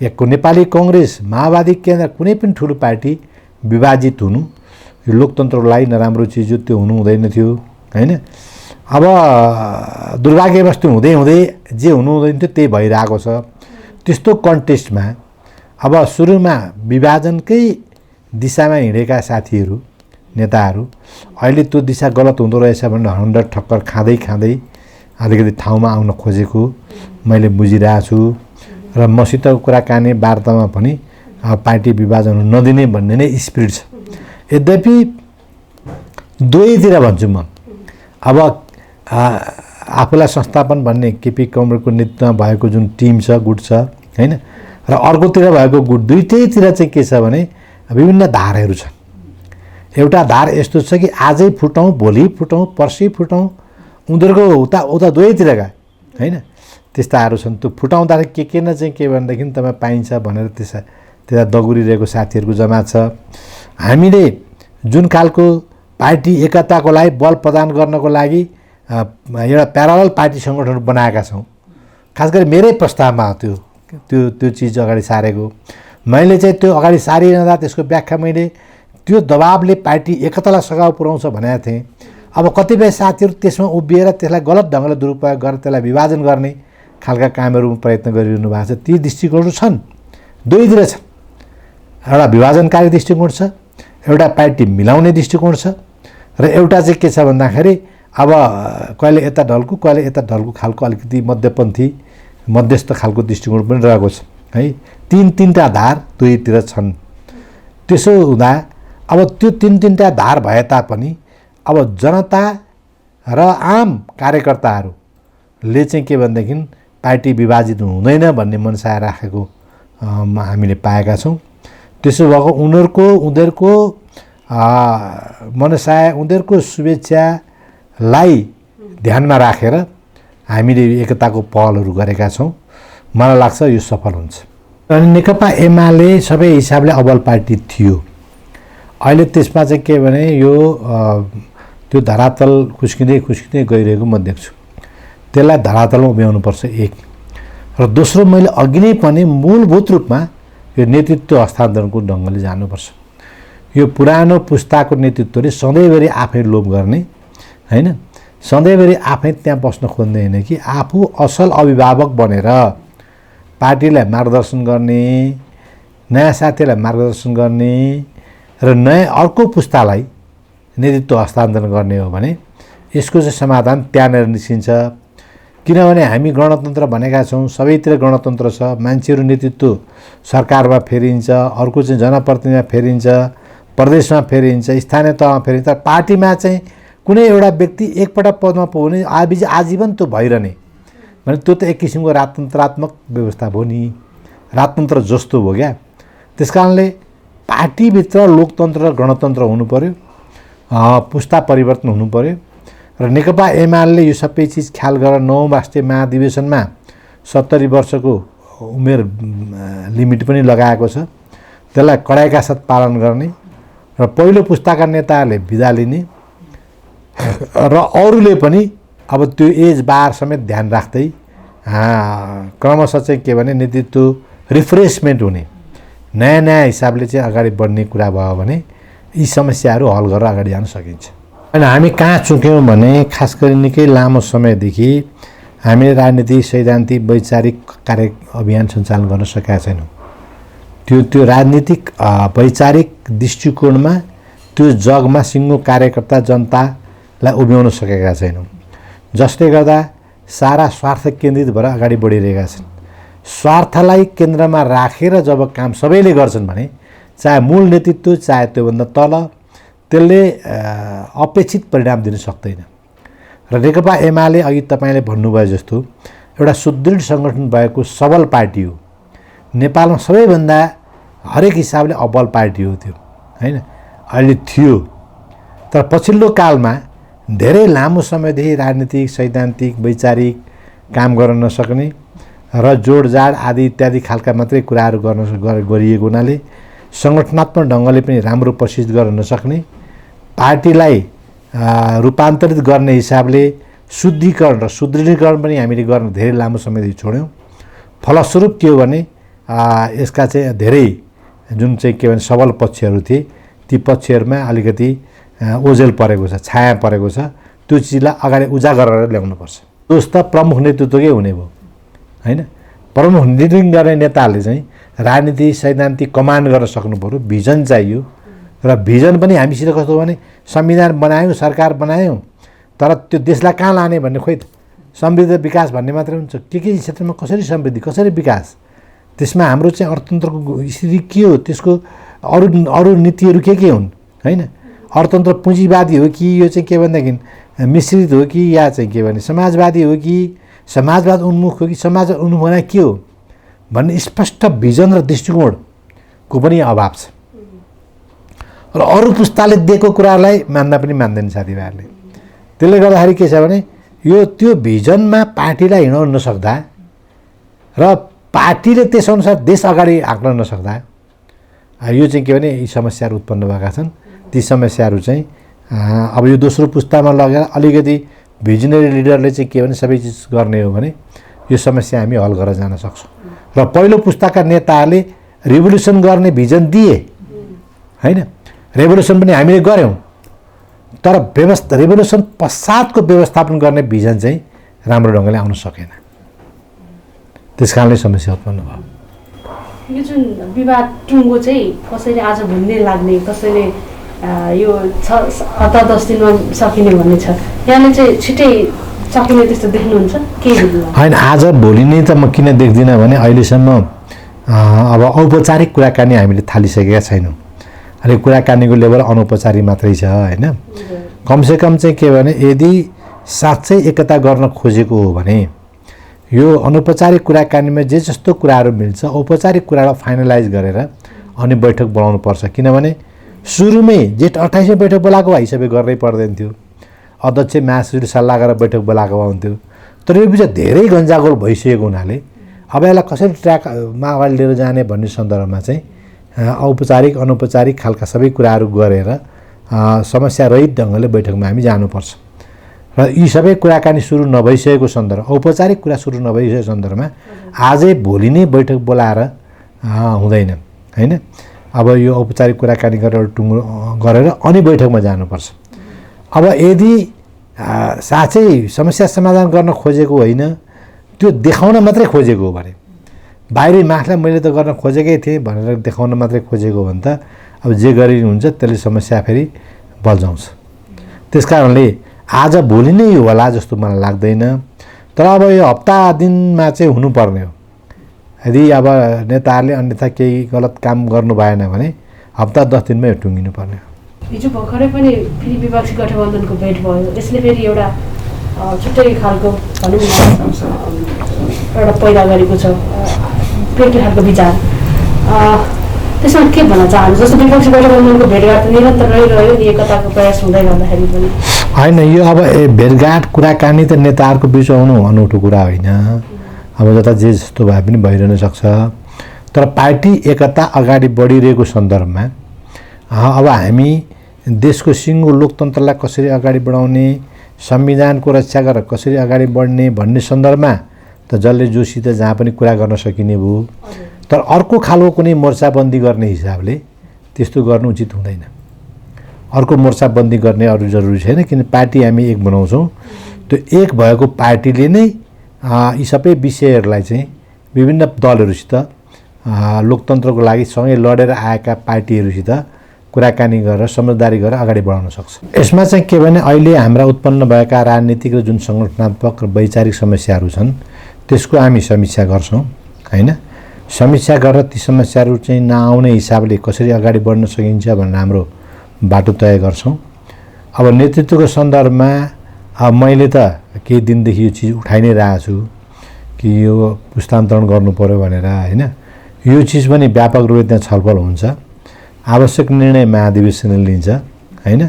Speaker 2: या नेपाली कङ्ग्रेस, माओवादी केन्द्र कुनै पनि ठुलो पार्टी विभाजित हुनु यो लोकतन्त्रको लागि नराम्रो चिज हो, त्यो हुनु हुँदैन थियो हैन। अब दुर्भाग्यवश हुँदै हुँदै जे हुनु हुँदैन थियो त्यही भइरहेको छ। त्यस्तो कन्टेस्टमा अब सुरुमा विभाजनकै दिशामा हिँडेका साथीहरू, नेताहरू अहिले त्यो दिशा गलत हुँदो रहेछ भनेर हन्डर ठक्कर खाँदै अलिकति ठाउँमा आउन खोजेको मैले बुझिरहेको छु। र मसितको कुराकानी वार्तामा पनि पार्टी विभाजन नदिने भन्ने नै स्पिरिट छ। यद्यपि दुवैतिर भन्छु म, अब आफूलाई संस्थापन भन्ने केपी कमरेडको नेतृत्वमा भएको जुन टिम छ, गुट छ हैन, र अर्कोतिर भएको गुट, दुईटैतिर चाहिँ के छ भने विभिन्न धारहरू छन्। एउटा धार यस्तो छ कि आजै फुटौँ, भोलि फुटौँ, पर्सि फुटौँ, उनीहरूको उता दुवैतिरका हैन त्यस्ताहरू छन्। त्यो फुटाउँदाखेरि के न चाहिँ के भनेदेखि तपाईँ पाइन्छ भनेर त्यता दगुरिरहेको साथीहरूको जमात छ। हामीले जुन खालको पार्टी एकताको लागि बल प्रदान गर्नको लागि एउटा प्यारालल पार्टी सङ्गठन बनाएका छौँ। खास गरी मेरै प्रस्तावमा त्यो चिज अगाडि सारेको मैले चाहिँ, त्यो अगाडि सारिरहँदा त्यसको व्याख्या मैले त्यो दबावले पार्टी एकतालाई सघाउ पुर्याउँछ भनेको थिएँ। अब कतिपय साथीहरू त्यसमा उभिएर त्यसलाई गलत ढङ्गले दुरुपयोग गरेर त्यसलाई विभाजन गर्ने खालका कामहरू प्रयत्न गरिरहनु भएको छ। ती दृष्टिकोणहरू छन्, दुवैतिर छन्। एउटा विभाजनकारी दृष्टिकोण छ, एउटा पार्टी मिलाउने दृष्टिकोण छ, र एउटा चाहिँ के छ भन्दाखेरि अब कहिले यता ढल्कु कहिले यता ढल्कु खालको अलिकति मध्यपन्थी मध्यस्थ खालको दृष्टिकोण पनि रहेको छ है। तीनटा धार दुवैतिर छन्। त्यसो हुँदा अब त्यो तीनटा धार भए तापनि अब जनता र आम कार्यकर्ताहरूले चाहिँ के भनेदेखि पार्टी विभाजित हुँदैन भन्ने मनसाय राखेको हामीले पाएका छौँ। त्यसो भएको उनीहरूको मनसाय, उनीहरूको शुभेच्छालाई ध्यानमा राखेर हामीले एकताको पहलहरू गरेका छौँ। मलाई लाग्छ यो सफल हुन्छ। अनि नेकपा एमाले सबै हिसाबले अब्बल पार्टी थियो। अहिले त्यसमा चाहिँ के भने यो त्यो धरातल खुस्किँदै गइरहेको म देख्छु। त्यसलाई धरातलमा उभ्याउनुपर्छ एक। र दोस्रो, मैले अघि नै पनि मूलभूत रूपमा यो नेतृत्व हस्तान्तरणको ढङ्गले जानुपर्छ। यो पुरानो पुस्ताको नेतृत्वले सधैँभरि आफै लोभ गर्ने हैन, सधैँभरि आफै त्यहाँ बस्न खोज्ने होइन कि आफू असल अभिभावक बनेर पार्टीलाई मार्गदर्शन गर्ने, नयाँ साथीलाई मार्गदर्शन गर्ने र नयाँ अर्को पुस्तालाई नेतृत्व हस्तान्तरण गर्ने हो भने यसको चाहिँ समाधान त्यहाँनिर निस्किन्छ। किनभने हामी गणतन्त्र भनेका छौँ, सबैतिर गणतन्त्र छ, मान्छेहरू नेतृत्व सरकारमा फेरिन्छ, अर्को चाहिँ जनप्रतिनिधिमा फेरिन्छ, प्रदेशमा फेरिन्छ, स्थानीय तहमा फेरिन्छ। तर पार्टीमा चाहिँ कुनै एउटा व्यक्ति एकपटक पदमा पुग्ने आजीवन त्यो भइरहने भने त्यो त एक किसिमको राजतन्त्रात्मक व्यवस्था भयो नि, राजतन्त्र जस्तो भयो क्या। त्यस कारणले पार्टीभित्र लोकतन्त्र र गणतन्त्र हुनु पर्यो, पुस्ता परिवर्तन हुनु पर्यो र नेकपा एमाले यो सबै चिज ख्याल गरेर 9औं राष्ट्रिय महाधिवेशनमा 70 वर्षको उमेर लिमिट पनि लगाएको छ। त्यसलाई कडाइका साथ पालन गर्ने र पहिलो पुस्ताका नेताहरूले बिदा लिने र अरूले पनि अब त्यो एज बार समेत ध्यान राख्दै क्रमशः चाहिँ के भने नेतृत्व रिफ्रेसमेन्ट हुने, नयाँ नयाँ हिसाबले चाहिँ अगाडि बढ्ने कुरा भयो भने यी समस्याहरू हल गरेर अगाडि जान सकिन्छ। अनि हामी कहाँ चुक्यौँ भने खास गरी निकै लामो समयदेखि हामीले राजनीति, सैद्धान्तिक, वैचारिक कार्य अभियान सञ्चालन गर्न सकेका छैनौँ। त्यो राजनीतिक वैचारिक दृष्टिकोणमा त्यो जगमा सिङ्गो कार्यकर्ता जनतालाई उभ्याउन सकेका छैनौँ, जसले गर्दा सारा स्वार्थ केन्द्रित भएर अगाडि बढिरहेका छन्। स्वार्थलाई केन्द्रमा राखेर जब काम सबैले गर्छन् भने चाहे मूल नेतृत्व चाहे त्योभन्दा तल, त्यसले अपेक्षित परिणाम दिन सक्दैन। र नेकपा एमाले अघि तपाईँले भन्नुभयो जस्तो एउटा सुदृढ सङ्गठन भएको सबल पार्टी हो, नेपालमा सबैभन्दा हरेक हिसाबले अब्बल पार्टी हो त्यो, होइन? अहिले थियो, तर पछिल्लो कालमा धेरै लामो समयदेखि राजनीतिक, सैद्धान्तिक, वैचारिक काम गर्न नसक्ने र जोडजाड आदि इत्यादि खालका मात्रै कुराहरू गरिएको हुनाले सङ्गठनात्मक ढङ्गले पनि राम्रो प्रसिद्ध गर्न नसक्ने, पार्टीलाई रूपान्तरित गर्ने हिसाबले शुद्धिकरण र सुदृढीकरण पनि हामीले गर्न धेरै लामो समयदेखि छोड्यौँ। फलस्वरूप के हो भने यसका चाहिँ धेरै जुन चाहिँ के भने सबल पक्षहरू थिए ती पक्षहरूमा अलिकति ओझेल परेको छ, छाया परेको छ। त्यो चिजलाई अगाडि उजागर गरेर ल्याउनुपर्छ। दोष त प्रमुख नेतृत्वकै हुने भयो, होइन? प्रमुख नेतृत्व गर्ने नेताहरूले चाहिँ राजनीति, सैद्धान्तिक कमान्ड गर्न सक्नु पऱ्यो, भिजन चाहियो। र भिजन पनि हामीसित कस्तो भने संविधान बनायौँ, सरकार बनायौँ, तर त्यो देशलाई कहाँ लाने भन्ने खोइ समृद्ध विकास भन्ने मात्रै हुन्छ। के क्षेत्रमा कसरी समृद्धि, कसरी विकास, त्यसमा हाम्रो चाहिँ अर्थतन्त्रको स्थिति के हो, त्यसको अरू नीतिहरू के हुन्, होइन? अर्थतन्त्र पुँजीवादी हो कि यो चाहिँ के भनेदेखि मिश्रित हो कि या चाहिँ के भने समाजवादी हो कि समाजवाद उन्मुख हो कि समाज उन्मुख भने के हो भन्ने स्पष्ट भिजन र दृष्टिकोणको पनि अभाव छ। र अरू पुस्ताले दिएको कुरालाई मान्दा पनि मान्दैन साथीभाइहरूले। त्यसले गर्दाखेरि के छ भने यो त्यो भिजनमा पार्टीलाई हिँडाउन नसक्दा र पार्टीले त्यसअनुसार देश अगाडि हाँक्न नसक्दा यो चाहिँ के भने यी समस्याहरू उत्पन्न भएका छन्। ती समस्याहरू चाहिँ अब यो दोस्रो पुस्तामा लगेर अलिकति भिजनरी लिडरले चाहिँ के भने सबै चिज गर्ने हो भने यो समस्या हामी हल गरेर जान सक्छौँ। र पहिलो पुस्ताका नेताहरूले रिभोल्युसन गर्ने भिजन दिए, होइन? रेभोल्युसन पनि हामीले गऱ्यौँ, तर रेभोल्युसन पश्चातको व्यवस्थापन गर्ने भिजन चाहिँ राम्रो ढङ्गले आउन सकेन। त्यस कारणले समस्या उत्पन्न भयो।
Speaker 1: यो जुन विवाद टुङ्गो चाहिँ कसैले आज भुल्ने लाग्ने, कसैले यो 7-10 दिनमा सकिने भन्ने छ, यहाँले चाहिँ छिटै सकिने त्यस्तो देख्नुहुन्छ के?
Speaker 2: होइन, आज भोलि नै त म किन देख्दिनँ भने अहिलेसम्म अब औपचारिक कुराकानी हामीले थालिसकेका छैनौँ। अहिले कुराकानीको लेभल अनौपचारिक मात्रै छ, होइन? कमसेकम चाहिँ के भने यदि साँच्चै एकता गर्न खोजेको हो भने यो अनौपचारिक कुराकानीमा जे जस्तो कुराहरू मिल्छ औपचारिक कुरालाई फाइनलाइज गरेर अनि बैठक बोलाउनु पर्छ। किनभने सुरुमै जेठ 28 बैठक बोलाएको भए सबै गर्नै पर्दैन थियो, अध्यक्ष महासचिवले सल्लाह गरेर बैठक बोलाएको भए हुन्थ्यो। तर यो बिच धेरै गन्जागोल भइसकेको हुनाले अब यसलाई कसरी ट्र्याकमा अगाडि लिएर जाने भन्ने सन्दर्भमा चाहिँ औपचारिक अनौपचारिक खालका सबै कुराहरू गरेर समस्या रहित ढङ्गले बैठकमा हामी जानुपर्छ। र यी सबै कुराकानी सुरु नभइसकेको सन्दर्भ, औपचारिक कुरा सुरु नभइसकेको सन्दर्भमा आजै भोलि नै बैठक बोलाएर हुँदैन, होइन? अब यो औपचारिक कुराकानी गरेर टुङ्गो गरेर अनि बैठकमा जानुपर्छ। अब यदि साँच्चै समस्या समाधान गर्न खोजेको होइन, त्यो देखाउन मात्रै खोजेको हो भने, बाहिरी माखलाई मैले त गर्न खोजेकै थिएँ भनेर देखाउन मात्रै खोजेको हो भने त अब जे गरिनुहुन्छ त्यसले समस्या फेरि बल्झाउँछ। त्यस कारणले आज भोलि नै होला जस्तो मलाई लाग्दैन। तर अब यो हप्ता दिनमा चाहिँ हुनुपर्ने हो। यदि अब नेताहरूले अन्यथा केही गलत काम गर्नु भएन भने हप्ता 10 दिनमै टुङ्गिनु पर्ने हो।
Speaker 1: हिजो भर्खरै पनि फेरि विपक्षी गठबन्धनको भेट भयो। यसले फेरि एउटा छुट्टै खालको भनौँ न एउटा पैदा गरेको छ, बेग्लै खालको विचार। त्यसमा के भन्न चाहनुहुन्छ? जस्तो विपक्षी गठबन्धनको भेटघाट निरन्तर रहिरह्यो नि, एकताको प्रयास हुँदै गर्दाखेरि पनि
Speaker 2: होइन, यो अब भेटघाट कुराकानी त नेताहरूको बिचमा हुनु अनौठो कुरा होइन। अब जता जे जस्तो भए पनि भइरहन सक्छ। तर पार्टी एकता अगाडि बढिरहेको सन्दर्भमा अब हामी देशको सिङ्गो लोकतन्त्रलाई कसरी अगाडि बढाउने, संविधानको रक्षा गरेर कसरी अगाडि बढ्ने भन्ने सन्दर्भमा त जसले जोसित जहाँ पनि कुरा गर्न सकिने भयो। तर अर्को खालको कुनै मोर्चाबन्दी गर्ने हिसाबले त्यस्तो गर्नु उचित हुँदैन। अर्को मोर्चाबन्दी गर्ने अरू जरुरी छैन, किन पार्टी हामी एक बनाउँछौँ। त्यो एक भएको पार्टीले नै यी सबै विषयहरूलाई चाहिँ विभिन्न दलहरूसित लोकतन्त्रको लागि सँगै लडेर आएका पार्टीहरूसित कुराकानी गरेर समझदारी गरेर अगाडि बढाउन सक्छ। यसमा चाहिँ के भने अहिले हाम्रा उत्पन्न भएका राजनीतिक र जुन सङ्गठनात्मक र वैचारिक समस्याहरू छन् त्यसको हामी समीक्षा गर्छौँ हैन। समीक्षा गरेर ती समस्याहरू चाहिँ नआउने हिसाबले कसरी अगाडि बढ्न सकिन्छ भनेर हाम्रो बाटो तय गर्छौँ। अब नेतृत्वको सन्दर्भमा मैले त केही दिनदेखि यो चिज उठाइ नै रहेको छु कि यो पुस्तान्तरण गर्नु पर्यो भनेर हैन। यो चिज पनि व्यापक रूपले त्यहाँ छलफल हुन्छ, आवश्यक निर्णय महाधिवेशनले लिन्छ हैन।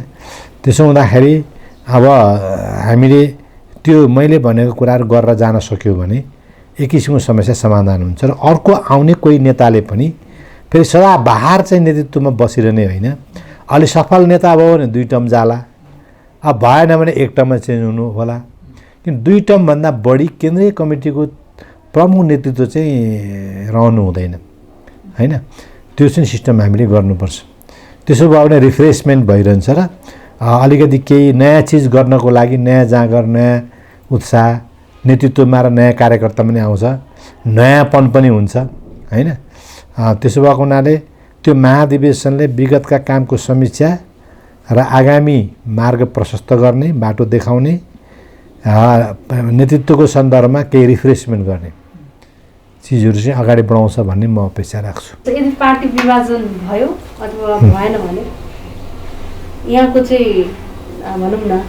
Speaker 2: त्यसो हुँदाखेरि अब हामीले त्यो मैले भनेको कुराहरू गरेर जान सक्यो भने एक किसिमको समस्या समाधान हुन्छ। र अर्को आउने कोही नेताले पनि फेरि सदाबहार चाहिँ नेतृत्वमा बसिरहने होइन। अलि सफल नेता भयो भने 2 टर्म जाला, अब भएन भने 1 टर्ममा चेन्ज हुनु होला। किन 2 टर्मभन्दा बढी केन्द्रीय कमिटीको प्रमुख नेतृत्व चाहिँ रहनु हुँदैन हैन। त्यो चाहिँ सिस्टम हामीले गर्नुपर्छ। त्यसो भयो भने रिफ्रेसमेन्ट भइरहन्छ र अलिकति केही नयाँ चिज गर्नको लागि नयाँ जाँगर, नयाँ उत्साह, नेतृत्वमा र नयाँ कार्यकर्ता पनि आउँछ, नयाँपन पनि हुन्छ हैन। त्यसो भएको हुनाले त्यो महाधिवेशनले विगतका कामको समीक्षा र आगामी मार्ग प्रशस्त गर्ने, बाटो देखाउने, नेतृत्वको सन्दर्भमा केही रिफ्रेसमेन्ट गर्ने चिजहरू चाहिँ अगाडि बढाउँछ भन्ने म अपेक्षा राख्छु।
Speaker 1: यदि पार्टी विभाजन भयो अथवा भएन भने यहाँको चाहिँ भनौँ न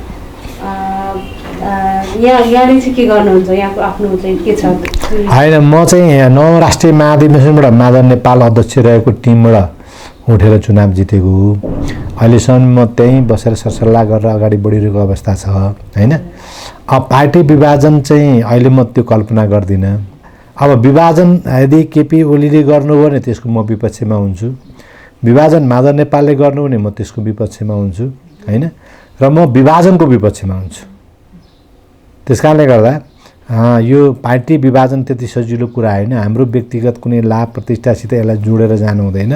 Speaker 1: यहाँले चाहिँ के गर्नुहुन्छ? यहाँको आफ्नो चाहिँ के छ?
Speaker 2: होइन, म चाहिँ 9 राष्ट्रिय महाधिवेशनबाट माधव नेपाल अध्यक्ष रहेको टिमबाट उठेर चुनाव जितेको हो। अहिलेसम्म म त्यहीँ बसेर सरसल्लाह गरेर अगाडि बढिरहेको अवस्था छ हैन। अब पार्टी विभाजन चाहिँ अहिले म त्यो कल्पना गर्दिनँ। अब विभाजन यदि केपी ओलीले गर्नुभयो भने त्यसको म विपक्षमा हुन्छु, विभाजन माधव नेपालले गर्नु भने म त्यसको विपक्षमा हुन्छु हैन। र म विभाजनको विपक्षमा हुन्छु। त्यसकारणले गर्दा यो पार्टी विभाजन त्यति सजिलो कुरा होइन। हाम्रो व्यक्तिगत कुनै लाभ प्रतिष्ठासित यसलाई जोडेर जानु हुँदैन।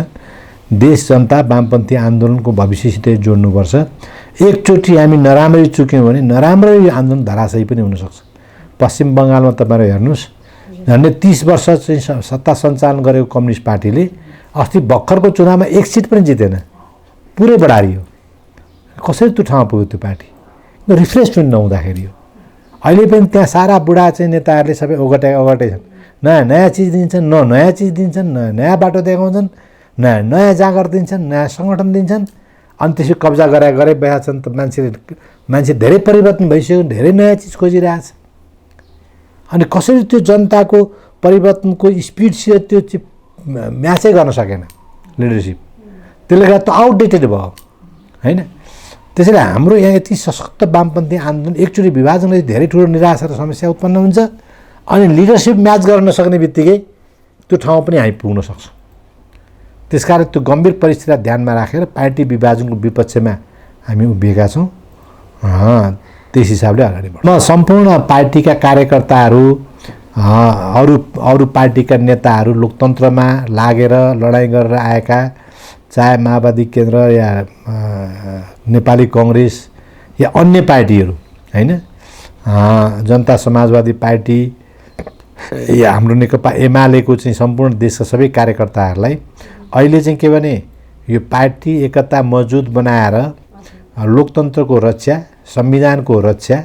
Speaker 2: देश जनता वामपन्थी आन्दोलनको भविष्यसित जोड्नुपर्छ। एकचोटि हामी नराम्ररी चुक्यौँ भने नराम्ररी यो आन्दोलन धराशयी पनि हुनसक्छ। पश्चिम बङ्गालमा तपाईँहरू हेर्नुहोस्, झन्डै 30 वर्ष चाहिँ सत्ता सञ्चालन गरेको कम्युनिस्ट पार्टीले अस्ति भर्खरको चुनावमा 1 सिट पनि जितेन, पुरै बढारियो। कसरी त्यो ठाउँमा पुग्यो त्यो पार्टी? रिफ्रेसमेन्ट नहुँदाखेरि हो। अहिले पनि त्यहाँ सारा बुढा चाहिँ नेताहरूले सबै ओगटे छन्। नयाँ चिज दिन्छन्, नयाँ चिज दिन्छन्, नयाँ बाटो देखाउँछन्, नयाँ जाँगर दिन्छन्, नयाँ सङ्गठन दिन्छन्। अनि त्यसै कब्जा गरे भएका छन् त मान्छे धेरै परिवर्तन भइसक्यो, धेरै नयाँ चिज खोजिरहेछ। अनि कसरी त्यो जनताको परिवर्तनको स्पिडसित त्यो म्याचै गर्न सकेन लिडरसिप, त्यसले गर्दा त आउटडेटेड भयो हैन। त्यसैले हाम्रो यहाँ यति सशक्त वामपन्थी आन्दोलन एकचोटि विभाजनले धेरै ठुलो निराशा र समस्या उत्पन्न हुन्छ। अनि लिडरसिप म्याच गर्न नसक्ने बित्तिकै त्यो ठाउँ पनि हामी पुग्न सक्छौँ। त्यसकारण त्यो गम्भीर परिस्थितिलाई ध्यानमा राखेर पार्टी विभाजनको विपक्षमा हामी उभिएका छौँ। त्यस हिसाबले अगाडि बढ्छौँ। म सम्पूर्ण पार्टीका कार्यकर्ताहरू, अरू पार्टीका नेताहरू, लोकतन्त्रमा लागेर लडाइँ गरेर आएका, चाहे माओवादी केन्द्र या नेपाली कांग्रेस या अन्य पार्टीहरू होइन। जनता समाजवादी पार्टी या हाम्रो नेकपा एमालेको चाहिँ सम्पूर्ण देशका सबै कार्यकर्ताहरूलाई अहिले चाहिँ के भने यो पार्टी एकता मजबुत बनाएर लोकतन्त्रको रक्षा, संविधानको रक्षा,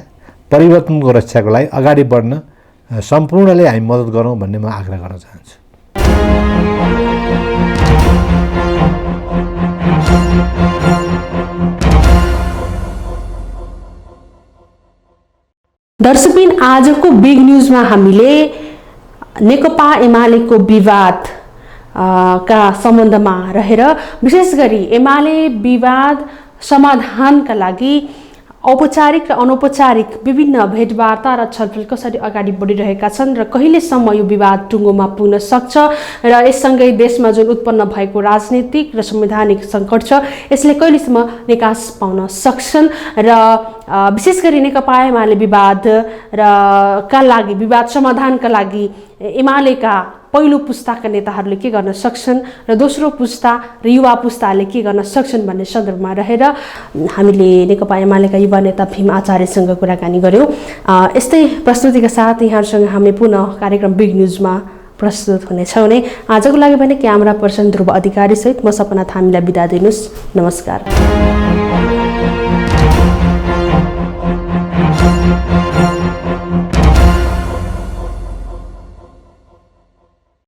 Speaker 2: परिवर्तनको रक्षाको लागि अगाडि बढ्न सम्पूर्णले हामी मद्दत गरौँ भन्ने म आग्रह गर्न चाहन्छु।
Speaker 1: दर्शकबिन, आजको बिग न्युजमा हामीले नेकपा एमालेको विवाद का सम्बन्धमा रहेर विशेष गरी एमाले विवाद समाधानका लागि औपचारिक र अनौपचारिक विभिन्न भेटवार्ता र छलफल कसरी अगाडि बढिरहेका छन् र कहिलेसम्म यो विवाद टुङ्गोमा पुग्न सक्छ र यससँगै देशमा जुन उत्पन्न भएको राजनीतिक र संवैधानिक सङ्कट छ यसले कहिलेसम्म निकास पाउन सक्छन् र विशेष गरी नेकपा एमाले विवाद र का लागि विवाद समाधानका लागि एमालेका पहिलो पुस्ताका नेताहरूले के गर्न सक्छन् र दोस्रो पुस्ता र युवा पुस्ताले के गर्न सक्छन् भन्ने सन्दर्भमा रहेर हामीले नेकपा एमालेका युवा नेता भीम आचार्यसँग कुराकानी गऱ्यौँ। यस्तै प्रस्तुतिका साथ यहाँहरूसँग हामी पुनः कार्यक्रम बिग न्युजमा प्रस्तुत हुनेछौँ नै। आजको लागि भने क्यामेरा पर्सन ध्रुव अधिकारी सहित म सपना थामीलाई बिदा दिनुहोस्। नमस्कार।